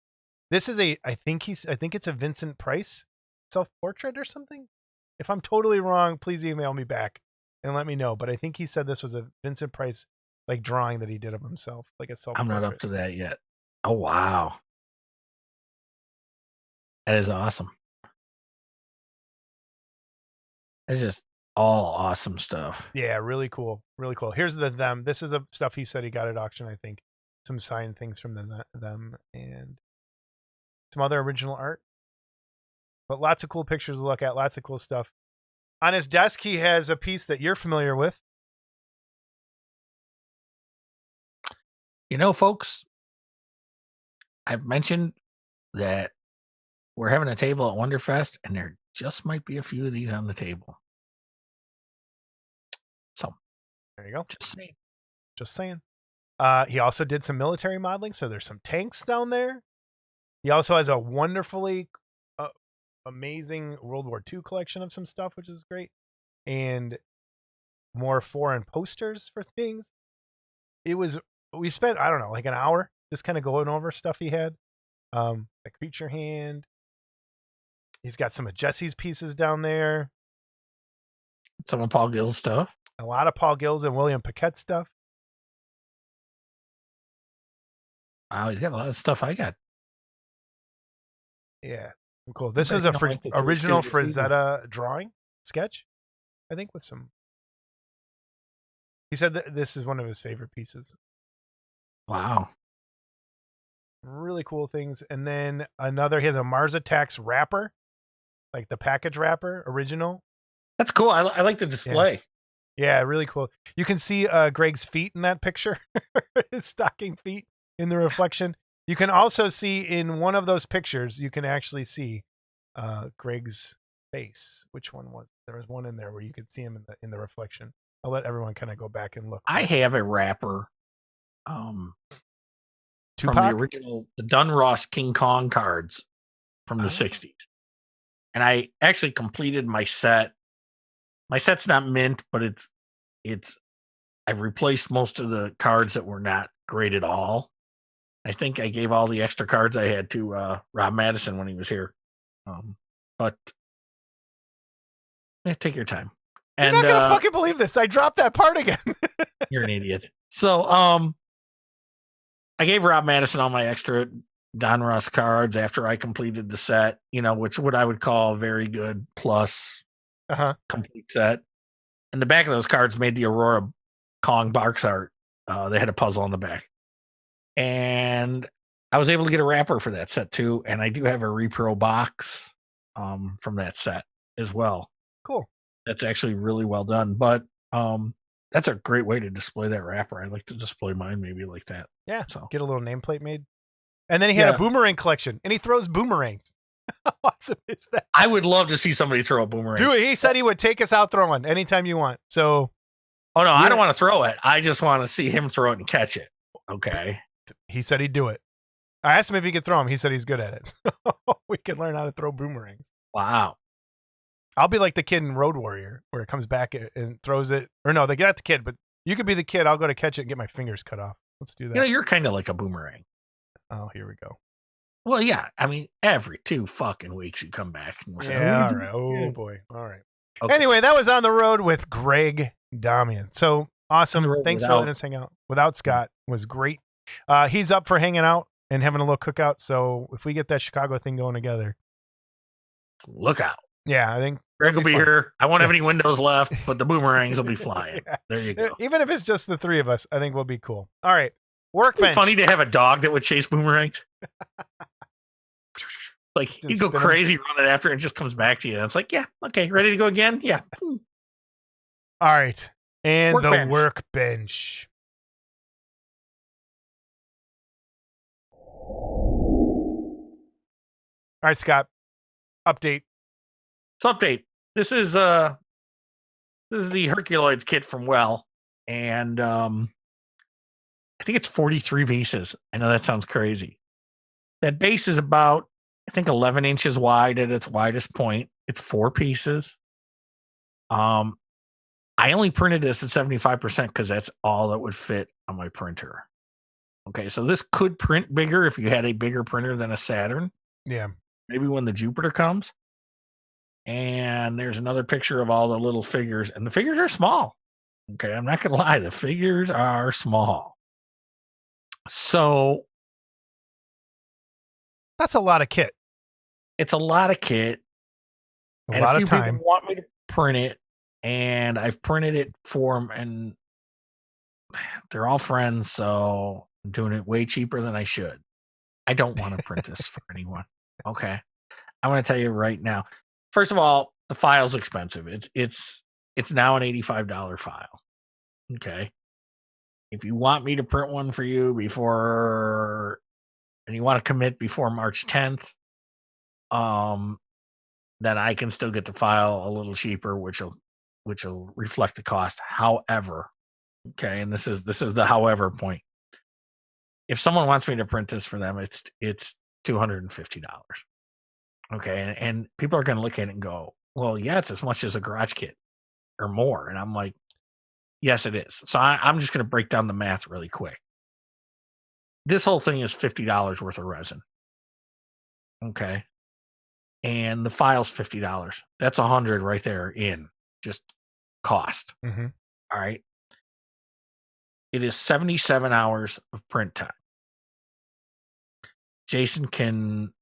This is I think it's a Vincent Price self-portrait or something. If I'm totally wrong, please email me back and let me know. But I think he said this was a Vincent Price like drawing that he did of himself, like a self-portrait. I'm not up to that yet. Oh wow. That is awesome. It's just all awesome stuff. Yeah, really cool. Really cool. Here's the them. This is stuff he said he got at auction, I think. Some signed things from them and some other original art. But lots of cool pictures to look at, lots of cool stuff. On his desk, he has a piece that you're familiar with. You know, folks, I've mentioned that we're having a table at Wonderfest, and there just might be a few of these on the table. So there you go. Just saying. He also did some military modeling, so there's some tanks down there. He also has a wonderfully amazing World War II collection of some stuff, which is great, and more foreign posters for things. We spent, I don't know, like an hour just kind of going over stuff he had. The Creature Hand. He's got some of Jesse's pieces down there. Some of Paul Gill's stuff. A lot of Paul Gill's and William Paquette stuff. Wow, he's got a lot of stuff I got. Yeah, cool. This is a original Frazetta drawing sketch, I think, with some. He said that this is one of his favorite pieces. Wow. Really cool things. And then he has a Mars Attacks wrapper, like the package wrapper, original. That's cool. I like the display. Yeah, really cool. You can see Greg's feet in that picture, his stocking feet in the reflection. You can also see in one of those pictures, you can actually see Greg's face. Which one was it? There was one in there where you could see him in the reflection. I'll let everyone kind of go back and look. I have a wrapper from the original, the Dunross King Kong cards from the 60s. And I actually completed my set. My set's not mint, but I've replaced most of the cards that were not great at all. I think I gave all the extra cards I had to Rob Madison when he was here. But take your time. You're not gonna fucking believe this. I dropped that part again. You're an idiot. So I gave Rob Madison all my extra Don Ross cards after I completed the set, which what I would call a very good plus complete set. And the back of those cards made the Aurora Kong box art. They had a puzzle on the back. And I was able to get a wrapper for that set too. And I do have a repro box from that set as well. Cool. That's actually really well done. But that's a great way to display that wrapper. I'd like to display mine maybe like that. Yeah. So get a little nameplate made. And then he had a boomerang collection, and he throws boomerangs. How awesome is that? I would love to see somebody throw a boomerang. Dude, he said he would take us out throwing anytime you want. So, oh no, I don't want to throw it. I just want to see him throw it and catch it. Okay. He said he'd do it. I asked him if he could throw them. He said he's good at it. So we can learn how to throw boomerangs. Wow. I'll be like the kid in Road Warrior where it comes back and throws it. Or no, they get at the kid, but you could be the kid. I'll go to catch it and get my fingers cut off. Let's do that. You're kind of like a boomerang. Oh, here we go. Well, yeah. I mean, every 2 fucking weeks you come back. And we're saying, all right. Oh, boy. All right. Okay. Anyway, that was On the Road with Greg Damian. So awesome. Thanks for letting us hang out. Without Scott was great. He's up for hanging out and having a little cookout. So if we get that Chicago thing going together, look out. Yeah, I think Greg will be here. I won't have any windows left, but the boomerangs will be flying. Yeah. There you go. Even if it's just the 3 of us, I think we'll be cool. All right. Workbench. Funny to have a dog that would chase boomerangs. Like you go crazy running after it and it just comes back to you. And it's like, yeah, okay, ready to go again? Yeah. All right. And the workbench. All right, Scott. Update. So update. This is the Herculoids kit from Well, and I think it's 43 bases. I know that sounds crazy. That base is about, I think, 11 inches wide at its widest point. It's 4 pieces. I only printed this at 75% because that's all that would fit on my printer. Okay, so this could print bigger if you had a bigger printer than a Saturn. Yeah. Maybe when the Jupiter comes. And there's another picture of all the little figures, and the figures are small. Okay, I'm not gonna lie, the figures are small. So That's a lot of kit. it's a lot of kit. A And lot a of few people time. want me to print it, and I've printed it for them, and they're all friends, so I'm doing it way cheaper than I should. I don't want to print this for anyone. Okay, I'm going to tell you right now. First of all, the file's expensive. It's now an $85 file. Okay, if you want me to print one for you before, and you want to commit before March 10th, then I can still get the file a little cheaper, which will reflect the cost. However, okay, and this is the however point. If someone wants me to print this for them, it's $250. Okay, and people are going to look at it and go, "Well, yeah, it's as much as a garage kit or more." And I'm like, "Yes, it is." So I'm just going to break down the math really quick. This whole thing is $50 worth of resin. Okay, and the file's $50. That's $100 right there in just cost. Mm-hmm. All right. It is 77 hours of print time. Jason can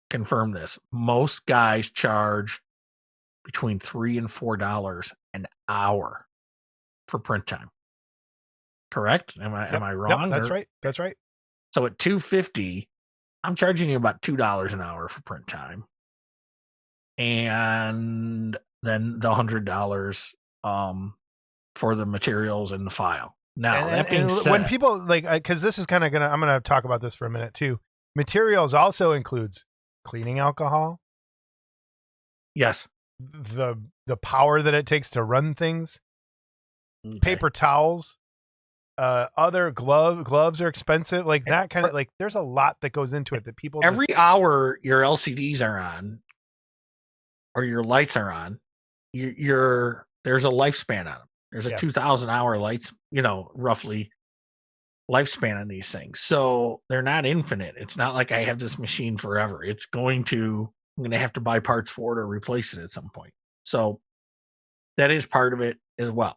confirm this. Most guys charge between $3 and $4 an hour for print time. Correct? Am I wrong? Yep, that's right. That's right. So at $250, I'm charging you about $2 an hour for print time. And then the $100 for the materials and the file. Now, that being said, when people like, because this is kind of I'm gonna talk about this for a minute too. Materials also includes cleaning alcohol. Yes. The power that it takes to run things. Okay. Paper towels. Other gloves are expensive. Like that kind of like. There's a lot that goes into it that people. Every hour your LCDs are on, or your lights are on, there's a lifespan on them. There's a 2,000 hour lights, roughly lifespan on these things. So they're not infinite. It's not like I have this machine forever. I'm going to have to buy parts for it or replace it at some point. So that is part of it as well.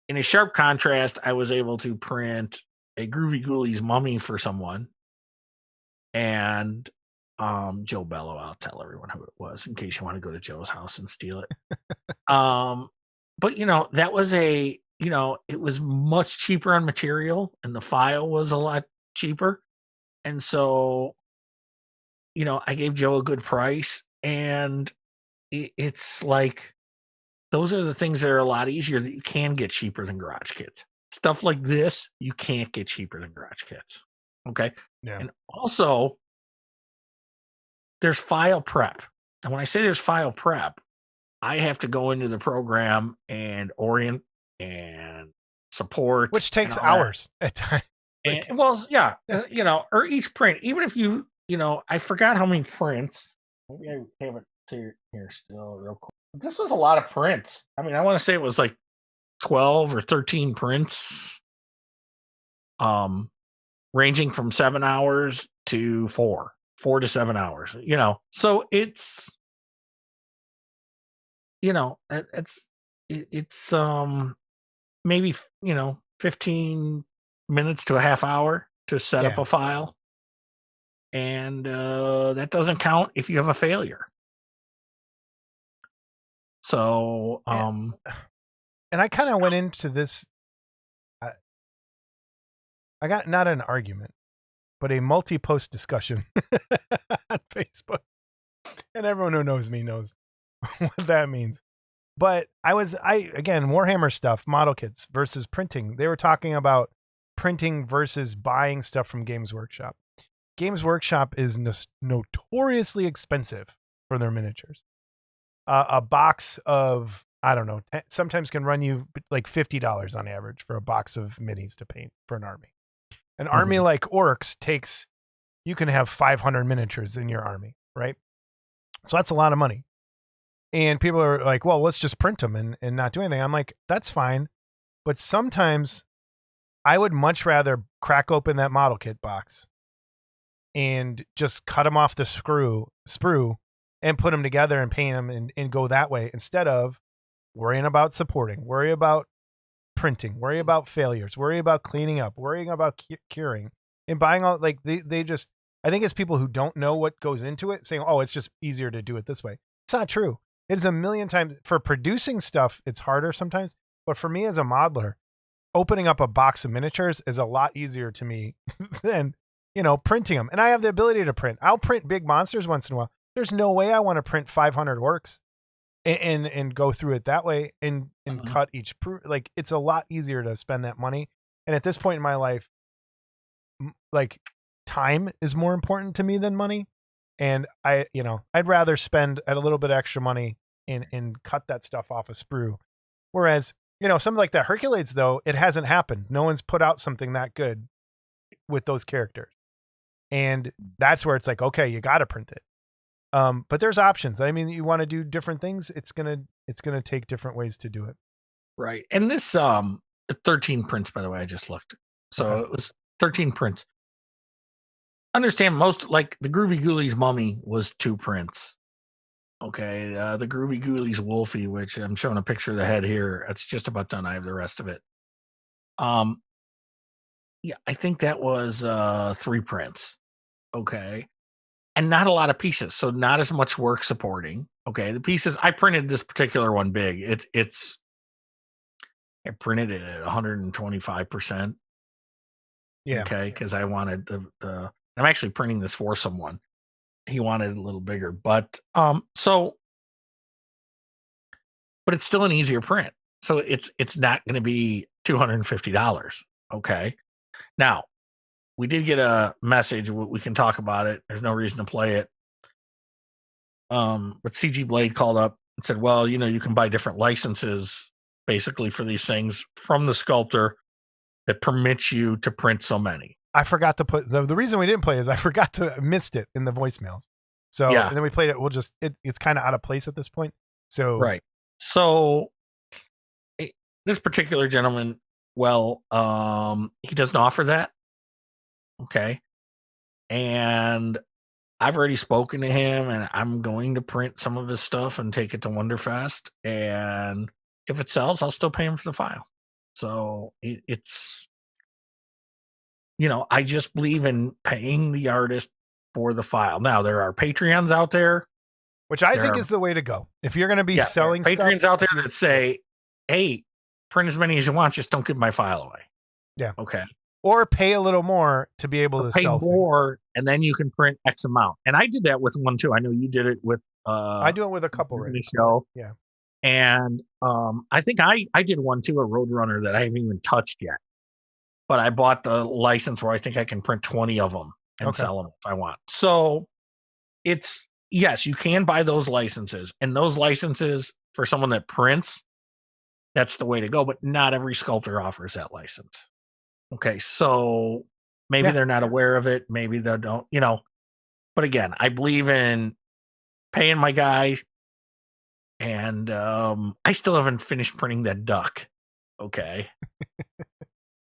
In a sharp contrast, I was able to print a Groovy Ghoulies mummy for someone. And Joe Bello, I'll tell everyone who it was in case you want to go to Joe's house and steal it. But that was it was much cheaper on material, and the file was a lot cheaper. And so, I gave Joe a good price, and it's like, those are the things that are a lot easier that you can get cheaper than garage kits. Stuff like this, you can't get cheaper than garage kits. Okay. Yeah. And also, there's file prep. And when I say there's file prep, I have to go into the program and orient and support, which takes hours at times. Or each print, even if I forgot how many prints. Maybe I have it here still real quick. This was a lot of prints. I mean, I want to say it was like 12 or 13 prints, ranging from 7 hours to 4 to 7 hours, so it's, it's maybe, 15 minutes to a half hour to set up a file. And that doesn't count if you have a failure. So, and I kind of went into this, I got not an argument, but a multi-post discussion on Facebook. And everyone who knows me knows what that means. But again, Warhammer stuff, model kits versus printing. They were talking about printing versus buying stuff from Games Workshop. Games Workshop is notoriously expensive for their miniatures. A box of, I don't know, sometimes can run you like $50 on average for a box of minis to paint for an army. An army like Orcs takes, you can have 500 miniatures in your army, right? So that's a lot of money. And people are like, well, let's just print them and not do anything. I'm like, that's fine. But sometimes I would much rather crack open that model kit box and just cut them off the sprue and put them together and paint them and go that way instead of worrying about supporting, worry about printing, worry about failures, worry about cleaning up, worrying about curing, and buying all, like they just, I think it's people who don't know what goes into it saying, oh, it's just easier to do it this way. It's not true. It is a million times. For producing stuff, it's harder sometimes. But for me as a modeler, opening up a box of miniatures is a lot easier to me than, printing them. And I have the ability to print. I'll print big monsters once in a while. There's no way I want to print 500 Orcs and go through it that way and cut each like, it's a lot easier to spend that money. And at this point in my life, like, time is more important to me than money. And I'd rather spend a little bit extra money and cut that stuff off a sprue. Whereas, something like that Hercules, though, it hasn't happened. No one's put out something that good with those characters. And that's where it's like, okay, you got to print it. But there's options. I mean, you want to do different things. It's going to take different ways to do it. Right. And this, 13 prints, by the way, I just looked. So It was 13 prints. Understand, most, like the Groovy Ghoulies mummy was 2 prints. Okay. The Groovy Ghoulies Wolfie, which I'm showing a picture of the head here. It's just about done. I have the rest of it. Yeah, I think that was 3 prints. Okay. And not a lot of pieces, so not as much work supporting. Okay, the pieces, I printed this particular one big. I printed it at 125%. Yeah. Okay, because I wanted the. I'm actually printing this for someone. He wanted it a little bigger, but but it's still an easier print. So it's not going to be $250. Okay, now we did get a message. We can talk about it. There's no reason to play it. But CG Blade called up and said, well, you can buy different licenses basically for these things from the sculptor that permits you to print so many. I forgot to put the reason we didn't play is I forgot to missed it in the voicemails. So Yeah. And then we played it. We'll just, it's kind of out of place at this point. So right. So this particular gentleman, well, he doesn't offer that. Okay. And I've already spoken to him, and I'm going to print some of his stuff and take it to Wonderfest. And if it sells, I'll still pay him for the file. So it's, I just believe in paying the artist for the file. Now, there are Patreons out there, which I think is the way to go. If you're going to be selling Patreons stuff out there that say, hey, print as many as you want, just don't give my file away. Yeah. Okay. Or pay a little more to be able to pay sell more, things. And then you can print X amount. And I did that with one too. I know you did it with. I do it with a couple right right show. Yeah. And I think I did one too, a Roadrunner that I haven't even touched yet. But I bought the license where I think I can print 20 of them and sell them if I want. So it's, yes, you can buy those licenses, and those licenses for someone that prints, that's the way to go. But not every sculptor offers that license. Okay, so maybe they're not aware of it. Maybe they don't, But again, I believe in paying my guy, and I still haven't finished printing that duck. Okay.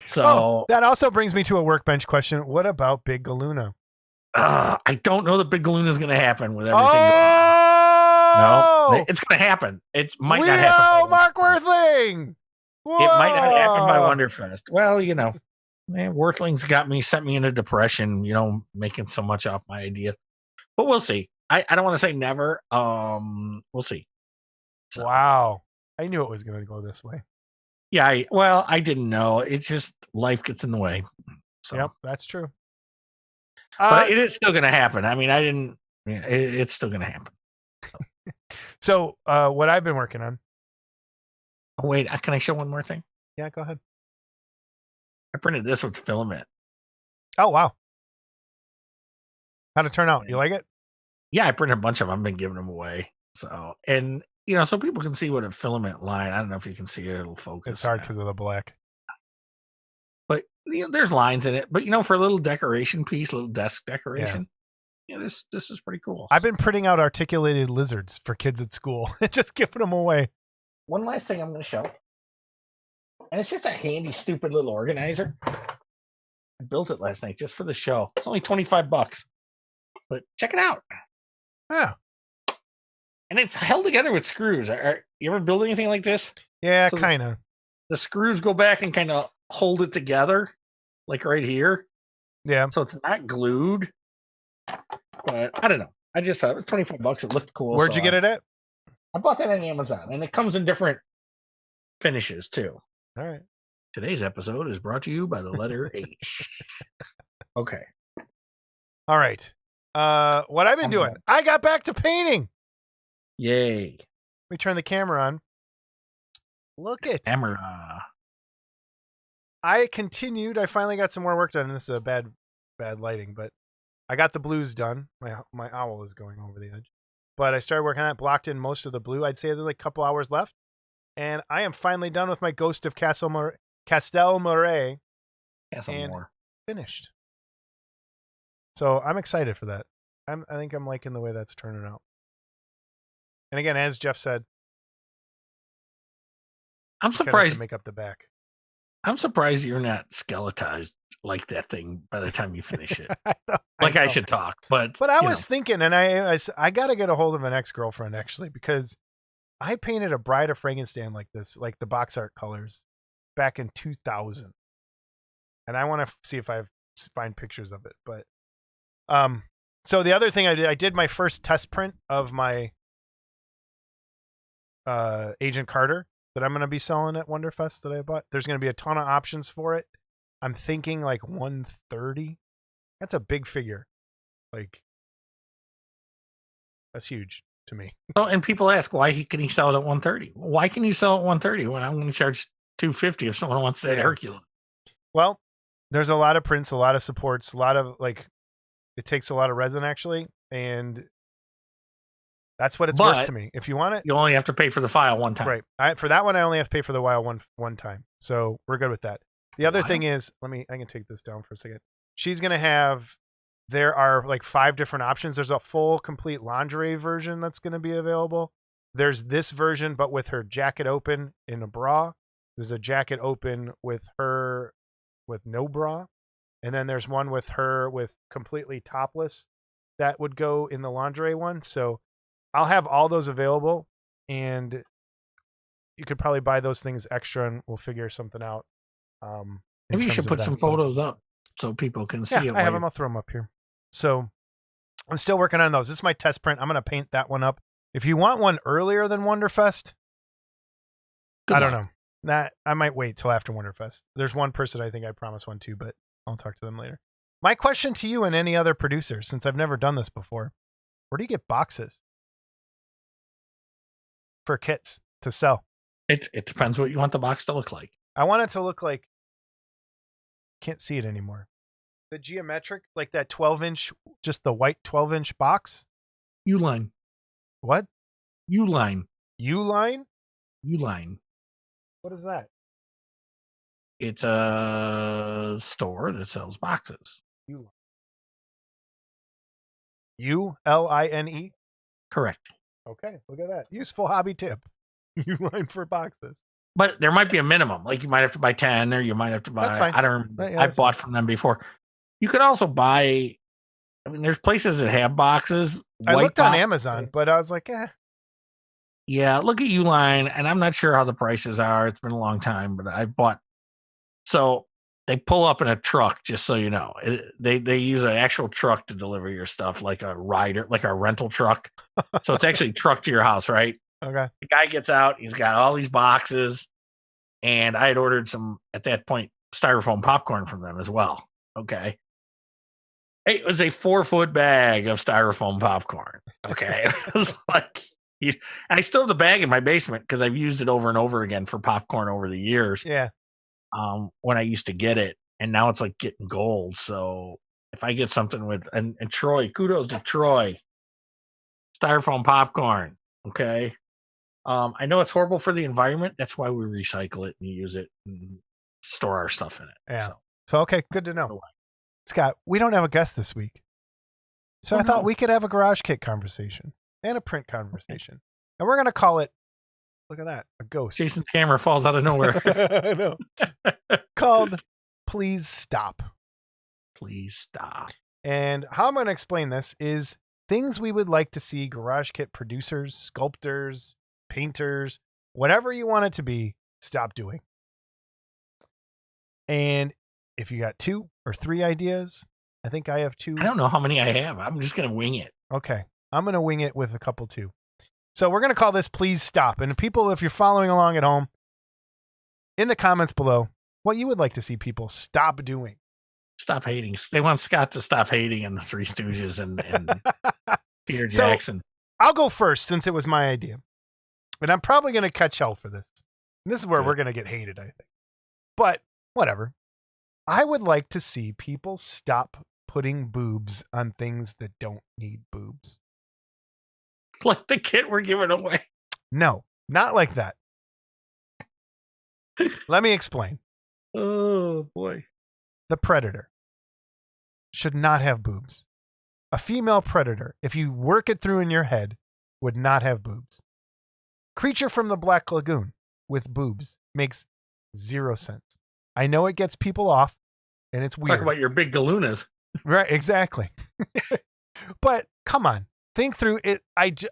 So that also brings me to a workbench question. What about Big Galuna? I don't know that Big Galuna is going to happen with everything. No, it's going to happen. It might not happen. Mark Worthling. Whoa! It might not happen by Wonderfest. Well, Worthling's sent me into depression, making so much off my idea. But we'll see. I don't want to say never. We'll see. So. Wow. I knew it was going to go this way. Yeah, I didn't know. It's just life gets in the way. So. Yep, that's true. But it is still going to happen. I mean, it's still going to happen. So, what I've been working on. Oh, wait, can I show one more thing? Yeah, go ahead. I printed this with filament. Oh, wow. How'd it turn out? You like it? Yeah, I printed a bunch of them. I've been giving them away. So, and so people can see what a filament line. I don't know if you can see it. It'll focus. It's hard because of the black. But there's lines in it. But for a little decoration piece, little desk decoration. Yeah, this is pretty cool. I've been printing out articulated lizards for kids at school, just giving them away. One last thing I'm going to show, and it's just a handy, stupid little organizer. I built it last night just for the show. It's only $25, but check it out. Yeah, and it's held together with screws. You ever build anything like this? Yeah, So kind of. The screws go back and kind of hold it together, like right here. Yeah. So it's not glued. But I don't know. I just thought it was $25. It looked cool. Where'd you get it at? I bought that on Amazon, and it comes in different finishes too. All right. Today's episode is brought to you by the letter H. Okay. All right. What I've been doing, I got back to painting. Yay. Let me turn the camera on. Look it. Camera. I continued. I finally got some more work done. And this is a bad lighting, but I got the blues done. My owl is going over the edge. But I started working on it, blocked in most of the blue. I'd say there's like a couple hours left. And I am finally done with my Ghost of Castelmoray. And finished. So I'm excited for that. I think I'm liking the way that's turning out. And again, as Jeff said, I'm surprised to make up the back. I'm surprised you're not skeletized like that thing by the time you finish it. I know. I should talk, but I was thinking, and I got to get a hold of an ex-girlfriend actually, because I painted a Bride of Frankenstein like this, like the box art colors, back in 2000, and I want to see if I find pictures of it. But so the other thing I did my first test print of my Agent Carter that I'm going to be selling at Wonderfest that I bought. There's going to be a ton of options for it. I'm thinking like 130. That's a big figure. Like, that's huge to me. Oh, and people ask, why can he sell it at 130? Why can you sell it at 130 when I'm going to charge 250 if someone wants that Hercules? Well, there's a lot of prints, a lot of supports, a lot of it takes a lot of resin actually, and that's what it's worth to me. If you want it, you only have to pay for the file one time. Right. For that one, I only have to pay for the file one time. So we're good with that. The other thing is, I can take this down for a second. She's going to have, there are like 5 different options. There's a full complete lingerie version that's going to be available. There's this version, but with her jacket open in a bra. There's a jacket open with her with no bra. And then there's one with her with completely topless that would go in the lingerie one. So I'll have all those available, and you could probably buy those things extra, and we'll figure something out. Maybe you should put some photos up so people can see it. I have them. I'll throw them up here. So I'm still working on those. This is my test print. I'm going to paint that one up. If you want one earlier than Wonderfest, I don't know. I might wait till after Wonderfest. There's one person I think I promised one to, but I'll talk to them later. My question to you and any other producers, since I've never done this before, where do you get boxes for kits to sell? It depends what you want the box to look like. I want it to look like, can't see it anymore. The geometric, like that 12-inch, just the white 12-inch box. U-line. What? U-line. U-line? U-line. What is that? It's a store that sells boxes. U-L-I-N-E? Correct. Okay, look at that. Useful hobby tip. U-line for boxes. But there might be a minimum. Like you might have to buy 10, or you might have to buy. That's fine. I don't remember. I bought from them before. You could also buy. I mean, there's places that have boxes. I looked on Amazon, but I was like, Yeah, look at Uline, and I'm not sure how the prices are. It's been a long time, but I bought. So they pull up in a truck, just so you know. They use an actual truck to deliver your stuff, like a rider, like a rental truck. So it's actually trucked to your house, right? Okay. The guy gets out. He's got all these boxes, and I had ordered some at that point styrofoam popcorn from them as well. Okay. It was a 4-foot bag of styrofoam popcorn. Okay. It was like, and I still have the bag in my basement because I've used it over and over again for popcorn over the years. Yeah. When I used to get it, and now it's like getting gold. So if I get something with and Troy, kudos to Troy. Styrofoam popcorn. Okay. I know it's horrible for the environment. That's why we recycle it and use it and store our stuff in it. Yeah. So okay, good to know. Oh, Scott, we don't have a guest this week. So Oh, I thought no. we could have a garage kit conversation and a print conversation. And we're going to call it, look at that, a ghost. Jason's camera falls out of nowhere. I know. Called Please Stop. Please stop. And how I'm going to explain this is things we would like to see garage kit producers, sculptors, painters, whatever you want it to be, stop doing. And if you got 2 or 3 ideas, I think I have 2. I don't know how many I have. I'm just going to wing it. Okay. I'm going to wing it with a couple too. So we're going to call this Please Stop. And people, if you're following along at home, in the comments below, what you would like to see people stop doing. Stop hating. They want Scott to stop hating in the Three Stooges and Peter So, Jackson. I'll go first since it was my idea. And I'm probably going to catch hell for this. And this is where Good. we're going to get hated, I think. But whatever. I would like to see people stop putting boobs on things that don't need boobs. Like the kit we're giving away. No, not like that. Let me explain. Oh, boy. The predator should not have boobs. A female predator, if you work it through in your head, would not have boobs. Creature from the Black Lagoon with boobs makes 0 sense. I know it gets people off, and it's weird. Talk about your big galoonas. Right, exactly. But come on, think through it.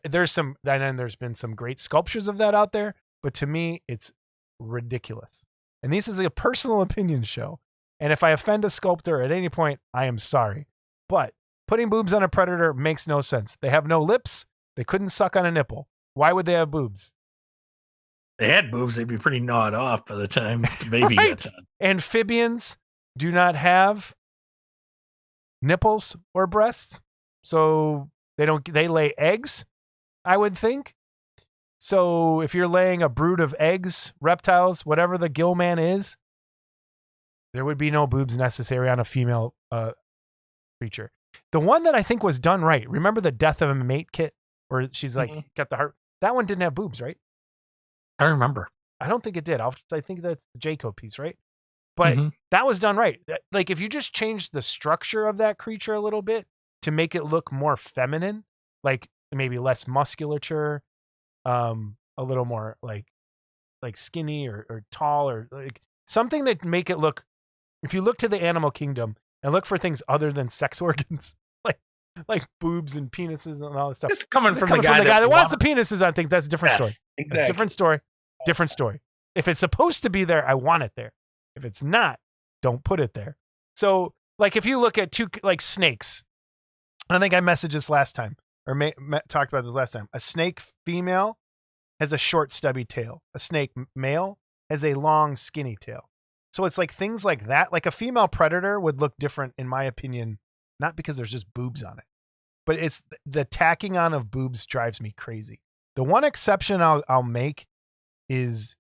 There's been some great sculptures of that out there, but to me, it's ridiculous. And this is a personal opinion show. And if I offend a sculptor at any point, I am sorry. But putting boobs on a predator makes no sense. They have no lips. They couldn't suck on a nipple. Why would they have boobs? They had boobs, they'd be pretty gnawed off by the time the baby Right. gets on. Amphibians do not have nipples or breasts. So they lay eggs, I would think. So if you're laying a brood of eggs, reptiles, whatever the gill man is, there would be no boobs necessary on a female creature. The one that I think was done right, remember the Death of a Mate kit where she's like, got the heart? That one didn't have boobs, right? I remember. I don't think it did. I think that's the Jaco piece, right? But that was done right. Like if you just change the structure of that creature a little bit to make it look more feminine, like maybe less musculature, a little more like skinny or tall or like something that make it look. If you look to the animal kingdom and look for things other than sex organs, like boobs and penises and all this stuff. It's coming from the guy that wants the penises. I think that's a different story. Exactly. That's a different story. Different story. If it's supposed to be there, I want it there. If it's not, don't put it there. So, like, if you look at like snakes, I think I messaged this last time or talked about this last time. A snake female has a short, stubby tail. A snake male has a long, skinny tail. So it's like things like that. Like a female predator would look different, in my opinion, not because there's just boobs on it, but it's the tacking on of boobs drives me crazy. The one exception I'll make is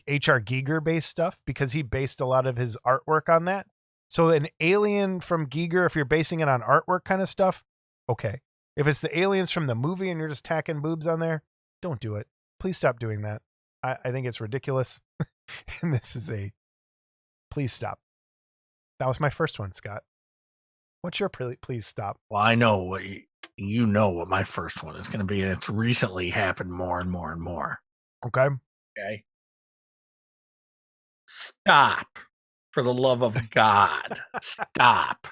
H.R. Giger based stuff because he based a lot of his artwork on that. So an alien from Giger, if you're basing it on artwork kind of stuff, okay. If it's the aliens from the movie and you're just tacking boobs on there, don't do it. Please stop doing that. I think it's ridiculous. And this is please stop. That was my first one, Scott. What's your please stop? Well, I know what you know what my first one is going to be, and it's recently happened more and more and more. Okay. Okay. Stop. For the love of God. Stop.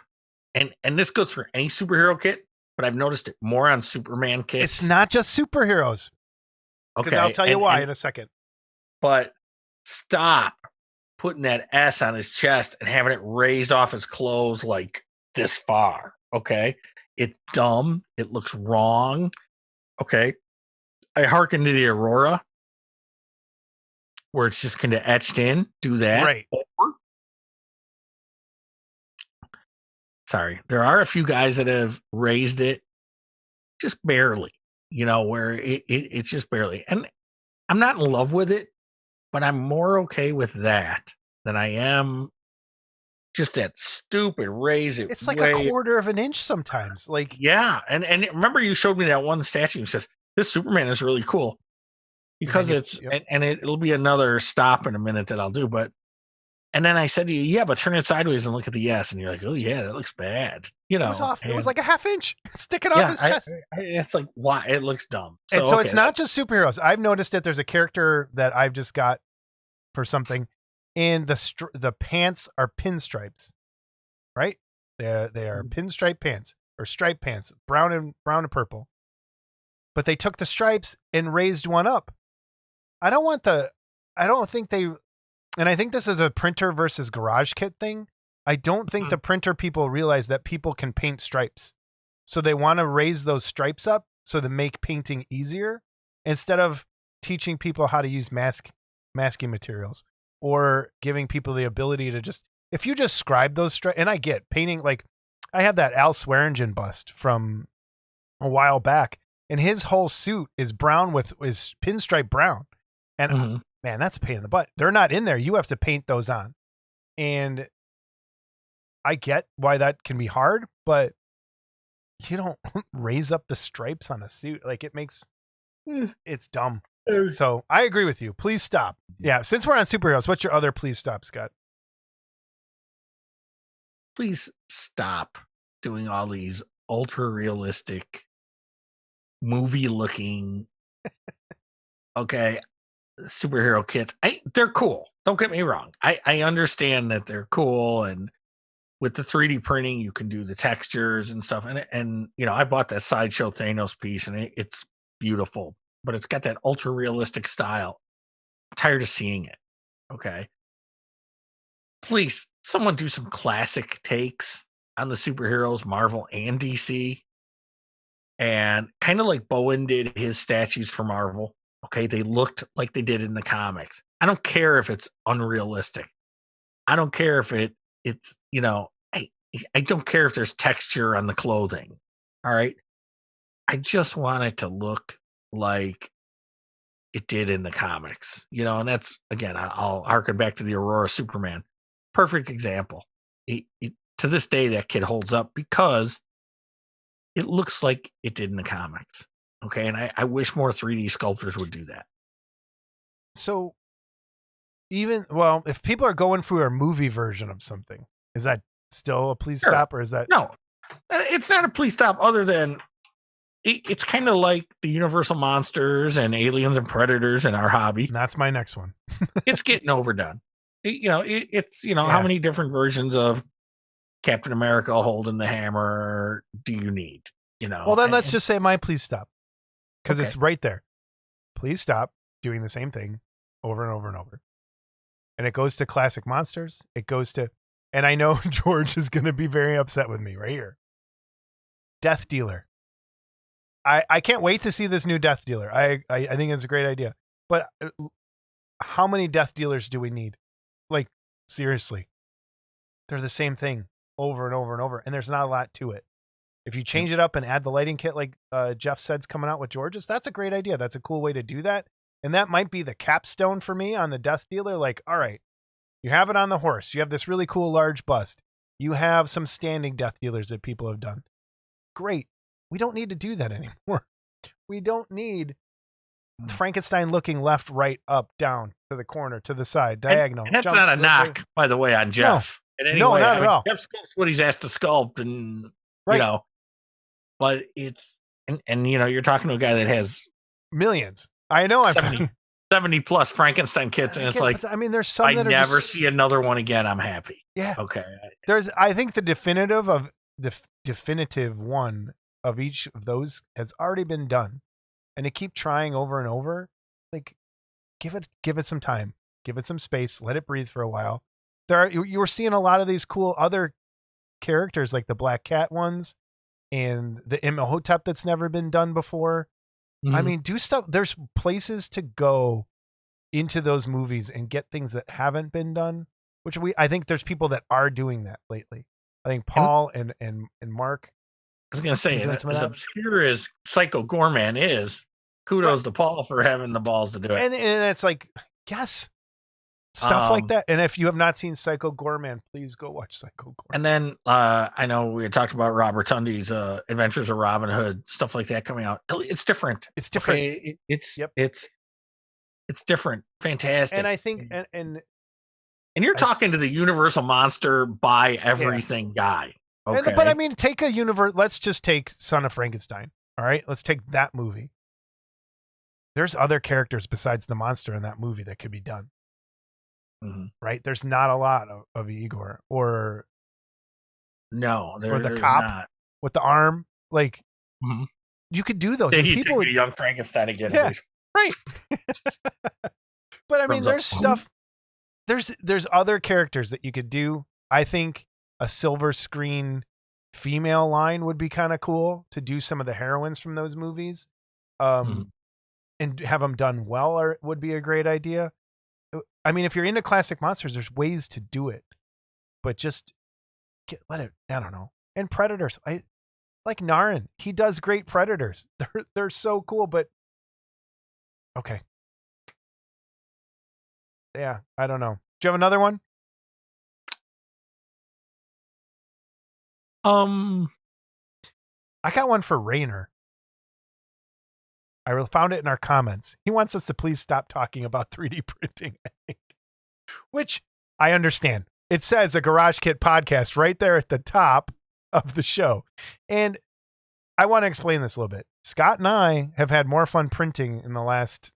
And this goes for any superhero kit, but I've noticed it more on Superman kits. It's not just superheroes. Okay. I'll tell you why in a second. But stop putting that S on his chest and having it raised off his clothes like this far. Okay. It's dumb. It looks wrong. Okay. I hearken to the Aurora where it's just kind of etched in. Do that. Right. Sorry. There are a few guys that have raised it just barely, where it's just barely. And I'm not in love with it, but I'm more okay with that than I am just that stupid raise it. It's like a quarter of an inch sometimes. Like, yeah, and remember you showed me that one statue and says this Superman is really cool because it'll be another stop in a minute that I'll do, but. And then I said to you, yeah, but turn it sideways and look at the S. And you're like, oh, yeah, that looks bad. You know, it was off. And, it was like a half inch sticking off his chest. It's like, why? It looks dumb. And so it's not just superheroes. I've noticed that there's a character that I've just got for something, and the pants are pinstripes, right? They are pinstripe pants or striped pants, brown and purple. But they took the stripes and raised one up. I don't think they. And I think this is a printer versus garage kit thing. I don't think the printer people realize that people can paint stripes. So they want to raise those stripes up so to make painting easier instead of teaching people how to use masking materials or giving people the ability to just, if you just scribe those stripes, and I get painting, like I have that Al Swearingen bust from a while back and his whole suit is brown is pinstripe brown. And man, that's a pain in the butt. They're not in there. You have to paint those on. And I get why that can be hard, but you don't raise up the stripes on a suit. Like it's dumb. So I agree with you. Please stop. Yeah. Since we're on superheroes, what's your other please stop, Scott? Please stop doing all these ultra realistic movie looking. Okay. Superhero kits. They're cool. Don't get me wrong. I understand that they're cool, and with the 3D printing, you can do the textures and stuff. And you know, I bought that Sideshow Thanos piece, and it's beautiful, but it's got that ultra realistic style. I'm tired of seeing it. Okay, please, someone do some classic takes on the superheroes, Marvel and DC, and kind of like Bowen did his statues for Marvel. Okay, they looked like they did in the comics. I don't care if it's unrealistic. I don't care if it's you know, I don't care if there's texture on the clothing. All right. I just want it to look like it did in the comics, you know, and that's again, I'll harken back to the Aurora Superman. Perfect example. To this day, that kid holds up because it looks like it did in the comics. Okay, and I wish more 3D sculptors would do that. So, if people are going for a movie version of something, is that still a please stop, or is that no? It's not a please stop. Other than it's kind of like the Universal monsters and aliens and predators in our hobby. And that's my next one. It's getting overdone. It's how many different versions of Captain America holding the hammer do you need? Well, then let's just say my please stop. Because it's right there. Please stop doing the same thing over and over and over. And it goes to classic monsters. It goes to, and I know George is going to be very upset with me right here. Death Dealer. I can't wait to see this new Death Dealer. I think it's a great idea. But how many Death Dealers do we need? Like, seriously. They're the same thing over and over and over. And there's not a lot to it. If you change it up and add the lighting kit like Jeff said's coming out with George's, that's a great idea. That's a cool way to do that. And that might be the capstone for me on the Death Dealer. Like, all right, you have it on the horse. You have this really cool large bust. You have some standing Death Dealers that people have done. Great. We don't need to do that anymore. We don't need Frankenstein looking left, right, up, down, to the corner, to the side, diagonal. And that's not a knock, by the way, on Jeff. No, not at all. Jeff sculpts what he's asked to sculpt, and but it's and you're talking to a guy that has millions. I know. 70 plus Frankenstein kits, and it's like, I mean, there's some I that are never see another one again. I'm happy. Yeah. Okay. I think the definitive one of each of those has already been done, and to keep trying over and over, like, give it some time, give it some space, let it breathe for a while. You were seeing a lot of these cool other characters, like the Black Cat ones and the Imhotep that's never been done before. Mm-hmm. I mean, do stuff. There's places to go into those movies and get things that haven't been done, which I think there's people that are doing that lately. I think Paul and Mark. I was going to say, as obscure as Psycho Gorman is, kudos to Paul for having the balls to do it. And it's like, yes, Stuff like that. And if you have not seen Psycho Gorman, please go watch Psycho Gorman. And then I know we had talked about Robert Tundy's Adventures of Robin Hood, stuff like that coming out. It's different. It's different. Okay? It's Yep. it's different. Fantastic. And I think and you're talking to the Universal Monster buy everything guy. Okay. But I mean, take a universe. Let's just take Son of Frankenstein. All right, let's take that movie. There's other characters besides the monster in that movie that could be done. Mm-hmm. Right? There's not a lot of Igor or the cop not. with the arm. Like mm-hmm. You could do those. People would young Frankenstein again. Yeah. Right. But I mean, Thumbs there's up. stuff. There's other characters that you could do. I think a silver screen female line would be kind of cool to do some of the heroines from those movies, and have them done well. Or would be a great idea. I mean, if you're into classic monsters, there's ways to do it, but just let it. I don't know. And Predators, I like Narin. He does great Predators. They're so cool, but okay. Yeah, I don't know. Do you have another one? I got one for Rainer. I found it in our comments. He wants us to please stop talking about 3D printing, which I understand. It says a Garage Kit podcast right there at the top of the show. And I want to explain this a little bit. Scott and I have had more fun printing in the last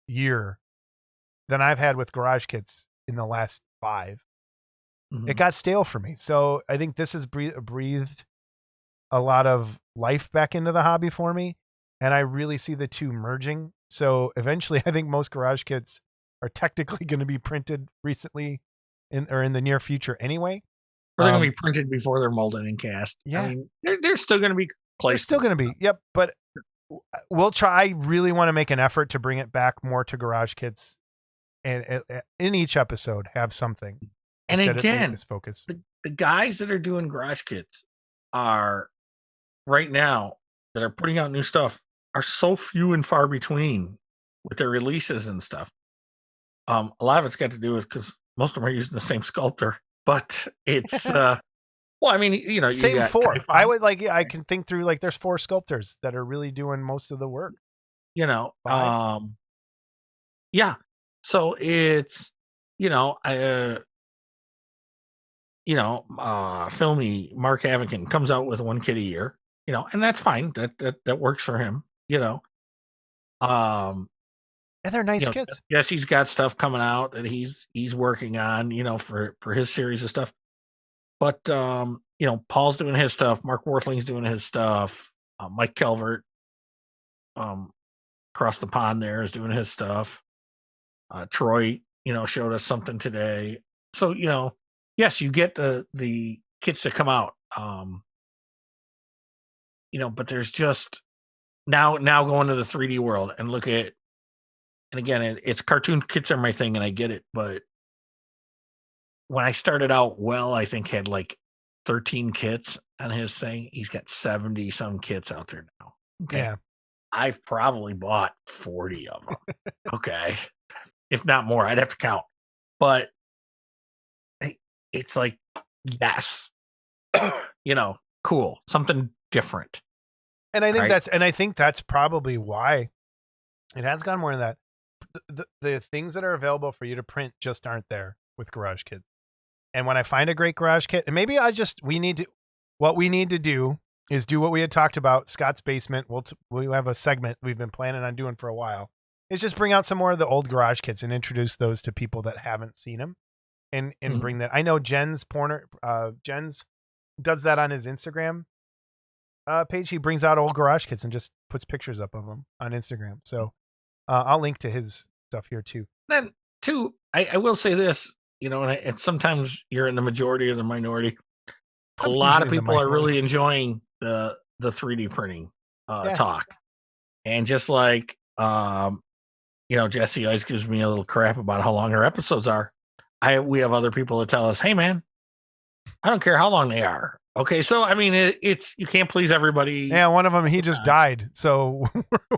year than I've had with Garage Kits in the last 5. Mm-hmm. It got stale for me. So I think this has breathed a lot of life back into the hobby for me. And I really see the two merging. So eventually I think most Garage Kits are technically going to be printed recently in the near future anyway. Or they're going to be printed before they're molded and cast. Yeah. I mean, they're still going to be placed. They're still going to be. Yep. But we'll try. I really want to make an effort to bring it back more to Garage Kits, and in each episode have something. And again, this focus. The guys that are doing Garage Kits are right now that are putting out new stuff are so few and far between with their releases and stuff. A lot of it's got to do with because most of them are using the same sculptor, but it's well, I mean, you same got 4. I would I can think through there's 4 sculptors that are really doing most of the work. Yeah. So it's Filmy Mark Havikin comes out with 1 kit a year, and that's fine. That works for him, And they're nice kits. Yes, he's got stuff coming out that he's working on, for his series of stuff. But Paul's doing his stuff. Mark Worthling's doing his stuff. Mike Calvert, across the pond there, is doing his stuff. Troy, showed us something today. So yes, you get the kits that come out. But there's just now going to the 3D world and look at. And again, it's cartoon kits are my thing, and I get it. But when I started out, I think had 13 kits on his thing. He's got 70 some kits out there now. Okay. Yeah. I've probably bought 40 of them. Okay. If not more, I'd have to count. But it's yes, cool. Something different. And I think that's probably why it has gone more than that. The things that are available for you to print just aren't there with Garage Kits. And when I find a great Garage Kit, and maybe what we need to do is do what we had talked about, Scott's Basement. We have a segment we've been planning on doing for a while. Is just bring out some more of the old Garage Kits and introduce those to people that haven't seen them, and bring that. I know Jens does that on his Instagram page. He brings out old Garage Kits and just puts pictures up of them on Instagram. So I'll link to his stuff here too. Then too, I will say this, and sometimes you're in the majority or the minority. A lot of people are really enjoying the 3D printing talk, and just Jesse always gives me a little crap about how long her episodes are. We have other people that tell us, "Hey, man, I don't care how long they are." Okay, so I mean, it's you can't please everybody. Yeah, one of them he just died, so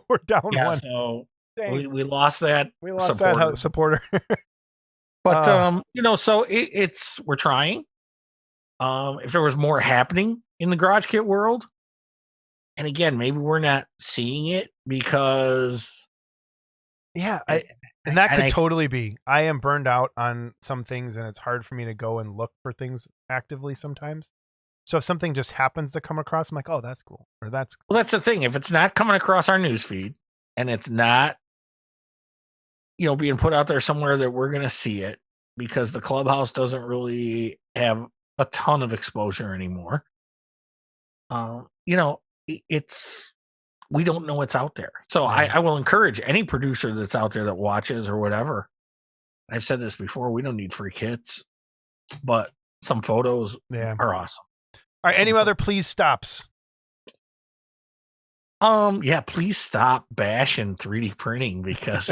we're down one. So we lost that. We lost that supporter. But so it's we're trying. If there was more happening in the garage kit world, and again, maybe we're not seeing it because Yeah, I- and that and could I- totally be. I am burned out on some things, and it's hard for me to go and look for things actively sometimes. So if something just happens to come across, I'm like, oh, that's cool, or that's well, that's the thing. If it's not coming across our newsfeed and it's not, being put out there somewhere that we're going to see it, because the clubhouse doesn't really have a ton of exposure anymore. It's we don't know what's out there. So Yeah. I will encourage any producer that's out there that watches or whatever. I've said this before. We don't need free kits, but some photos Yeah. are awesome. All right. Any other please stops? Yeah, please stop bashing 3D printing because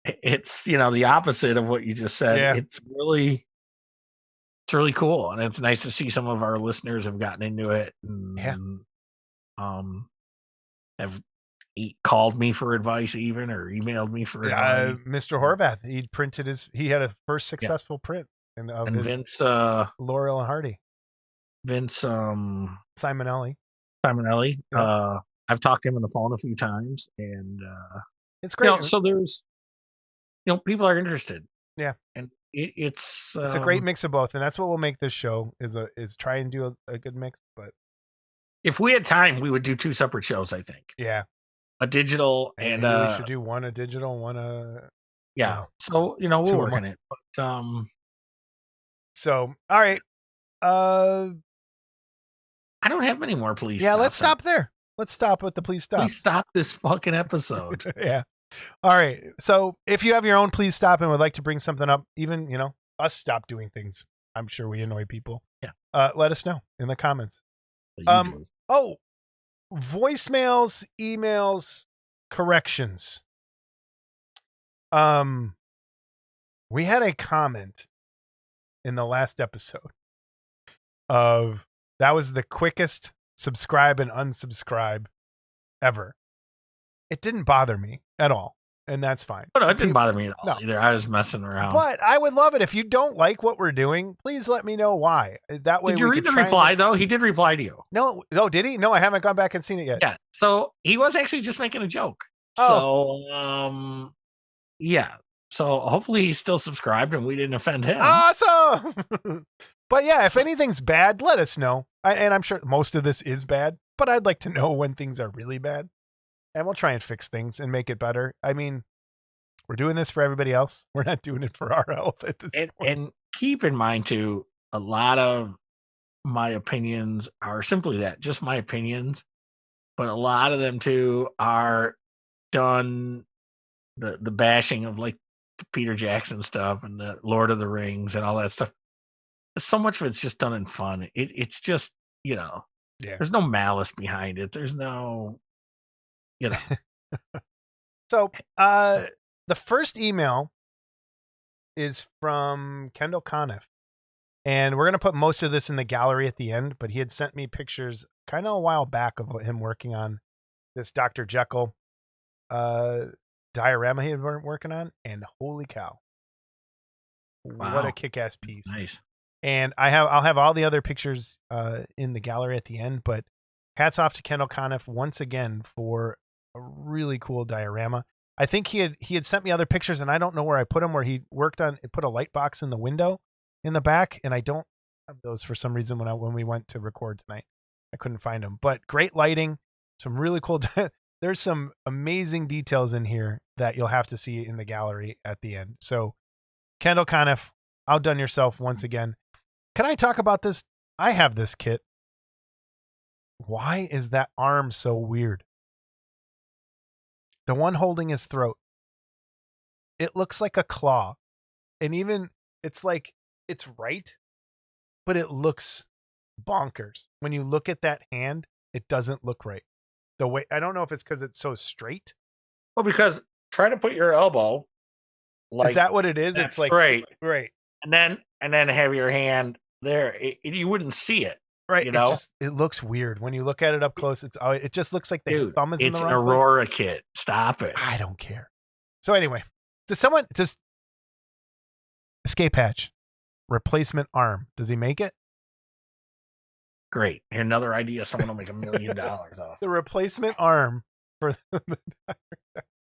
it's the opposite of what you just said. Yeah. It's really cool, and it's nice to see some of our listeners have gotten into it and have called me for advice even or emailed me for advice. Mr. Horvath, he had a first successful print And his Vince Laurel and Hardy. Vince Simonelli. Simonelli. I've talked to him on the phone a few times, and It's great. so there's people are interested. Yeah. And it's a great mix of both, and that's what will make this show is try and do a good mix. But if we had time, we would do 2 separate shows, I think. Yeah. A digital and maybe we should do one a digital, one a yeah. So we'll work on it. But so all right. I don't have any more please. Yeah, let's stop there. Let's stop with the please stop. Please stop this fucking episode. Yeah. All right. So if you have your own please stop and would like to bring something up, even, us stop doing things. I'm sure we annoy people. Yeah. Let us know in the comments. Voicemails, emails, corrections. We had a comment in the last episode of that was the quickest subscribe and unsubscribe ever. It didn't bother me at all, and that's fine. No, it didn't bother me at all either. I was messing around. But I would love it if you don't like what we're doing. Please let me know why. That way, did you read the reply though? He did reply to you. No, did he? No, I haven't gone back and seen it yet. Yeah, so he was actually just making a joke. So, yeah. So hopefully he's still subscribed and we didn't offend him. Awesome. But yeah, if anything's bad, let us know. And I'm sure most of this is bad, but I'd like to know when things are really bad. And we'll try and fix things and make it better. I mean, we're doing this for everybody else. We're not doing it for our health at this point. And keep in mind, too, a lot of my opinions are simply that, just my opinions. But a lot of them, too, are done the bashing of like the Peter Jackson stuff and the Lord of the Rings and all that stuff. So much of it's just done in fun. It's just, there's no malice behind it. There's no, So, the first email is from Kendall Conniff. And we're going to put most of this in the gallery at the end, but he had sent me pictures kind of a while back of him working on this Dr. Jekyll diorama he had been working on. And holy cow. Wow. What a kick-ass piece. That's nice. And I'll have all the other pictures in the gallery at the end, but hats off to Kendall Conniff once again for a really cool diorama. I think he had sent me other pictures, and I don't know where I put them, where he worked on put a light box in the window in the back, and I don't have those for some reason when we went to record tonight. I couldn't find them, but great lighting, some really cool. There's some amazing details in here that you'll have to see in the gallery at the end. So, Kendall Conniff, outdone yourself once again. Can I talk about this? I have this kit. Why is that arm so weird? The one holding his throat. It looks like a claw. And even, it's like, it's right, but it looks bonkers. When you look at that hand, it doesn't look right. The way, I don't know if it's because it's so straight. Well, because try to put your elbow. Is that what it is? It's like straight. Right. And then have your hand there. You wouldn't see it. Right. It looks weird. When you look at it up close, it just looks like the thumb is in the wrong place. It's an Aurora kit. Stop it. I don't care. So anyway, Escape hatch. Replacement arm. Does he make it? Great. Another idea someone will make $1 million off. The replacement arm for the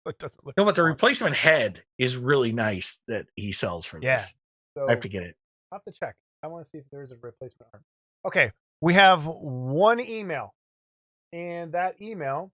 it doesn't look No, but the wrong. replacement head is really nice that he sells for Yeah. this. So I have to get it. I'll have to check. I want to see if there's a replacement arm. Okay. We have one email. And that email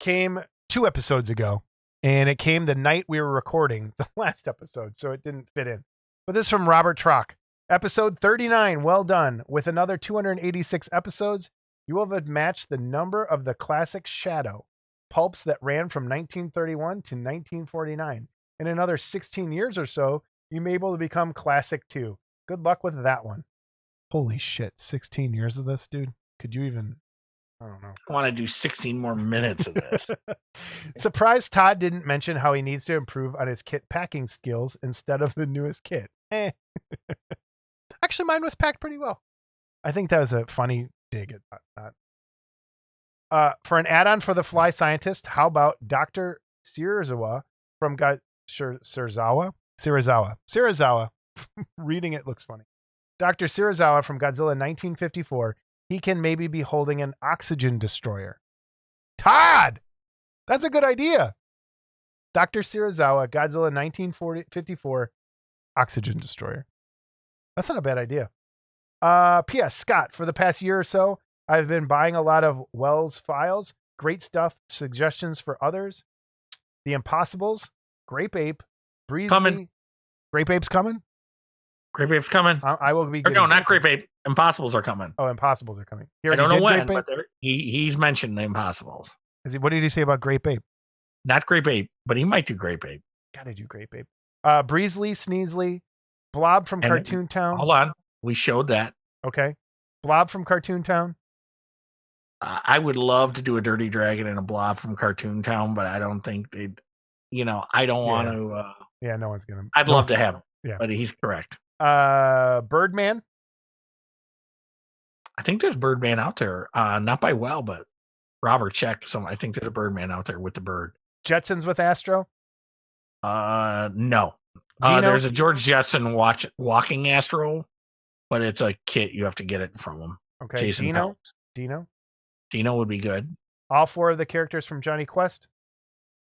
came 2 episodes ago. And it came the night we were recording the last episode. So it didn't fit in. But this is from Robert Trock. Episode 39. Well done. With another 286 episodes, you will have matched the number of the classic Shadow pulps that ran from 1931 to 1949. In another 16 years or so, you may be able to become classic too. Good luck with that one. Holy shit. 16 years of this, dude. Could you even... I don't know. I want to do 16 more minutes of this. Surprised Todd didn't mention how he needs to improve on his kit packing skills instead of the newest kit. Actually, mine was packed pretty well. I think that was a funny dig at that. For an add-on for the fly scientist, how about Dr. Sirizawa from Sirizawa? Reading it looks funny. Dr. Sirizawa from Godzilla 1954. He can maybe be holding an oxygen destroyer. Todd! That's a good idea. Dr. Sirizawa, Godzilla 1954, oxygen destroyer. That's not a bad idea. P.S. Scott, for the past year or so, I've been buying a lot of Wells files. Great stuff. Suggestions for others. The Impossibles, Grape Ape, Breezy. Coming. Grape Ape's coming? Grape Ape's coming. I will be. No, not Grape Ape. Impossibles are coming. Oh, Impossibles are coming. I don't know when, but he's mentioned the Impossibles. What did he say about Grape Ape? Not Grape Ape, but he might do Grape Ape. Gotta do Grape Ape. Breezely, Sneasley, Blob from Cartoon Town. Hold on. We showed that. Okay. Blob from Cartoon Town. I would love to do a Dirty Dragon and a Blob from Cartoon Town, but I don't think they'd, I don't want to. Yeah, no one's going to. I'd love to have him, yeah. But he's correct. Birdman. I think there's Birdman out there. Not by well, but Robert check. So I think there's a Birdman out there with the bird. Jetsons with Astro. No. There's a George Jetson walking Astro, but it's a kit. You have to get it from him. Okay. Jason Dino would be good. All 4 of the characters from Johnny Quest.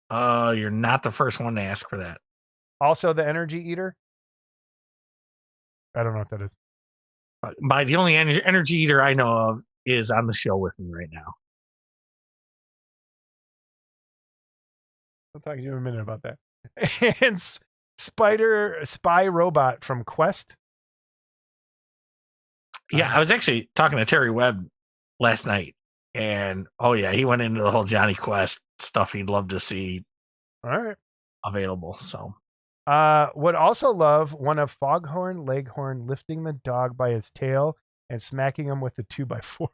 You're not the first one to ask for that. Also the Energy Eater. I don't know what that is. The only Energy Eater I know of is on the show with me right now. I'll talk to you in a minute about that. And Spy Robot from Quest. Yeah, I was actually talking to Terry Webb last night, and he went into the whole Johnny Quest stuff he'd love to see. All right. Available. So would also love one of Foghorn Leghorn lifting the dog by his tail and smacking him with the 2x4.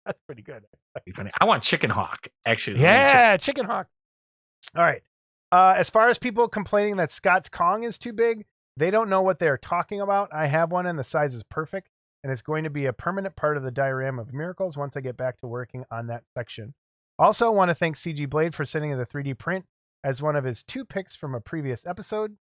That's pretty good. That'd be funny. I want Chicken Hawk, actually. Yeah, Chicken Hawk. All right. As far as people complaining that Scott's Kong is too big, they don't know what they're talking about. I have one and the size is perfect, and it's going to be a permanent part of the Diorama of Miracles once I get back to working on that section. Also, want to thank CG Blade for sending the 3D print as one of his 2 picks from a previous episode.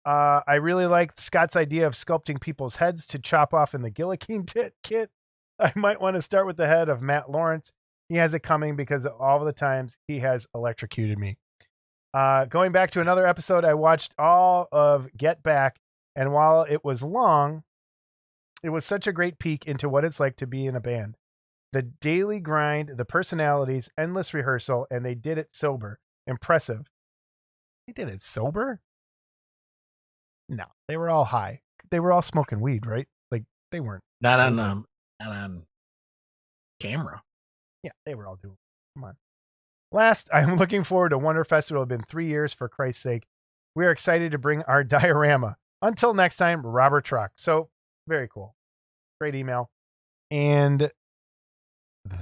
I really like Scott's idea of sculpting people's heads to chop off in the Gillikeen kit. I might want to start with the head of Matt Lawrence. He has it coming because of all the times he has electrocuted me. Going back to another episode, I watched all of Get Back, and while it was long, it was such a great peek into what it's like to be in a band. The daily grind, the personalities, endless rehearsal, and they did it sober. Impressive. They did it sober? No, they were all high. They were all smoking weed, right? Like they weren't. Not on camera. Yeah, they were all doing. Come on. Last, I'm looking forward to Wonderfest. It'll have been 3 years for Christ's sake. We are excited to bring our diorama. Until next time, Robert Truck. So very cool. Great email. And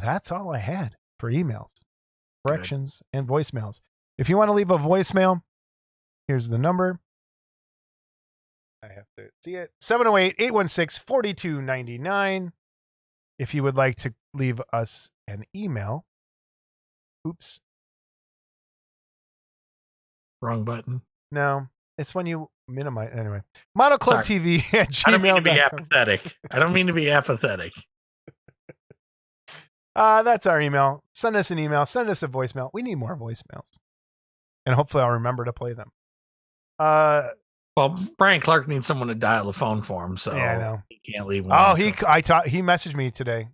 that's all I had for emails, corrections, and voicemails. If you want to leave a voicemail, here's the number. I have to see it. 708-816-4299. If you would like to leave us an email. Oops. Wrong button. No, it's when you minimize. Anyway, monoclubtv at I don't mean to be gmail.com. apathetic. I don't mean to be apathetic. That's our email. Send us an email. Send us a voicemail. We need more voicemails, and hopefully I'll remember to play them. Well, Brian Clark needs someone to dial the phone for him, so Yeah, I know. he can't leave one. Oh, he messaged me today.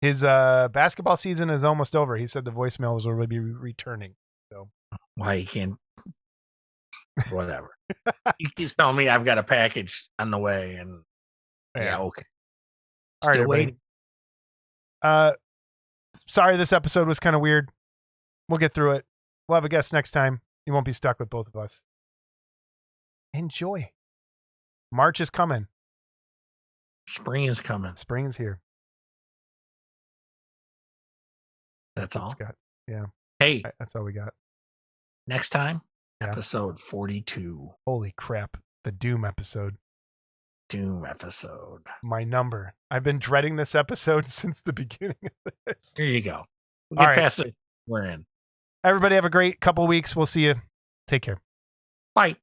His basketball season is almost over. He said the voicemails will be returning. So why he can't? Whatever. He keeps telling me I've got a package on the way, and yeah, okay. All right, Still waiting. Sorry, this episode was kind of weird. We'll get through it. We'll have a guest next time. You won't be stuck with both of us. Enjoy. March is coming. Spring is coming. Spring is here. That's all. Got, yeah. Hey, that's all we got. Next time, episode 42. Holy crap. The Doom episode. Doom episode. My number. I've been dreading this episode since the beginning of this. Here you go. We'll get past it. We're in. Everybody have a great couple weeks. We'll see you. Take care. Bye.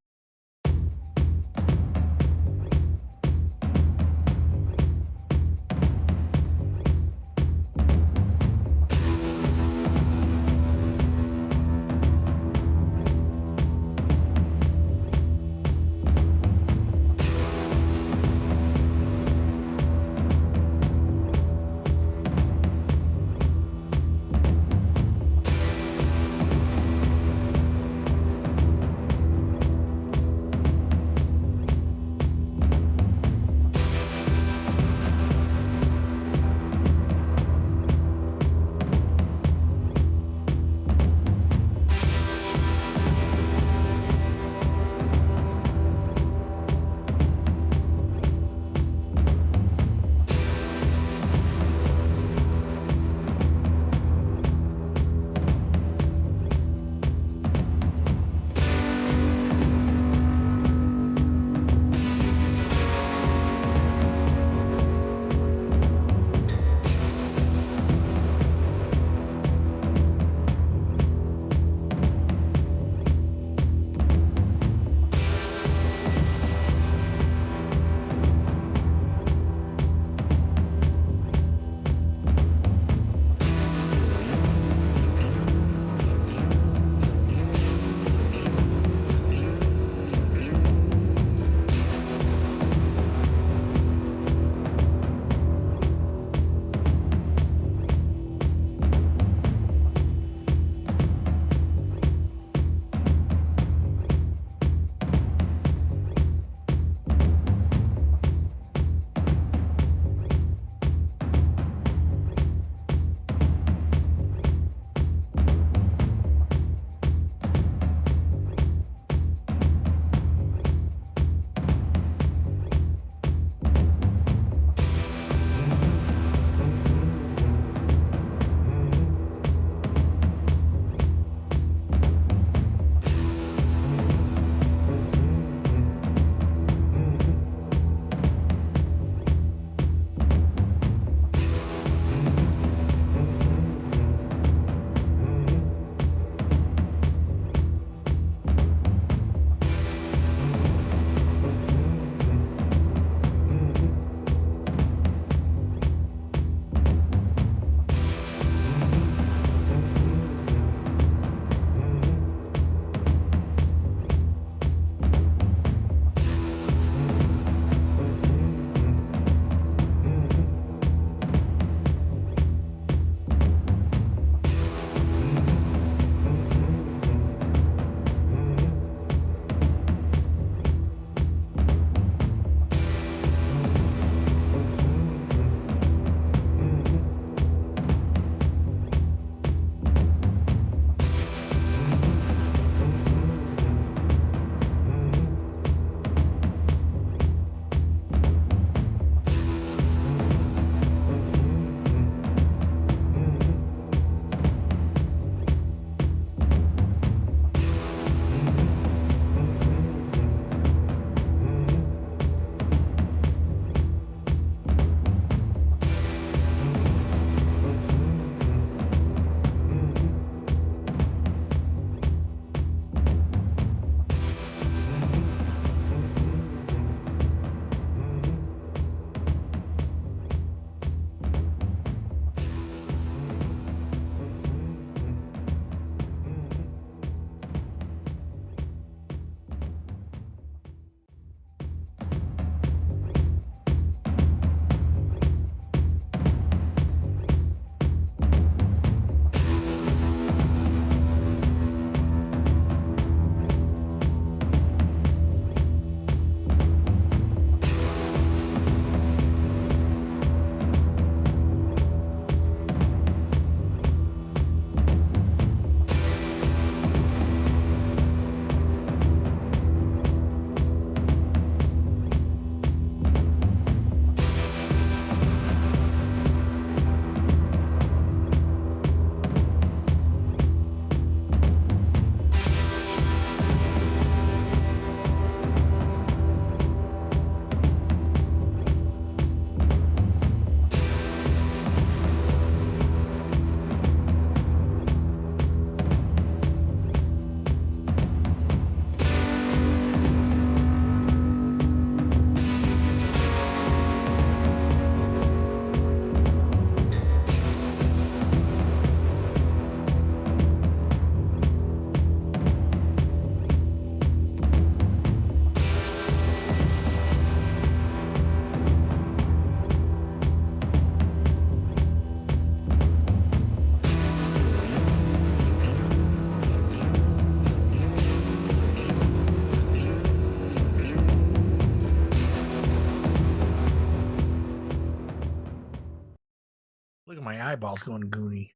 Look at my eyeballs going goony.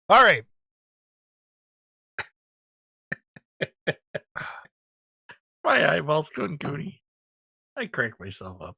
All right. My eyeballs going goony. I crank myself up.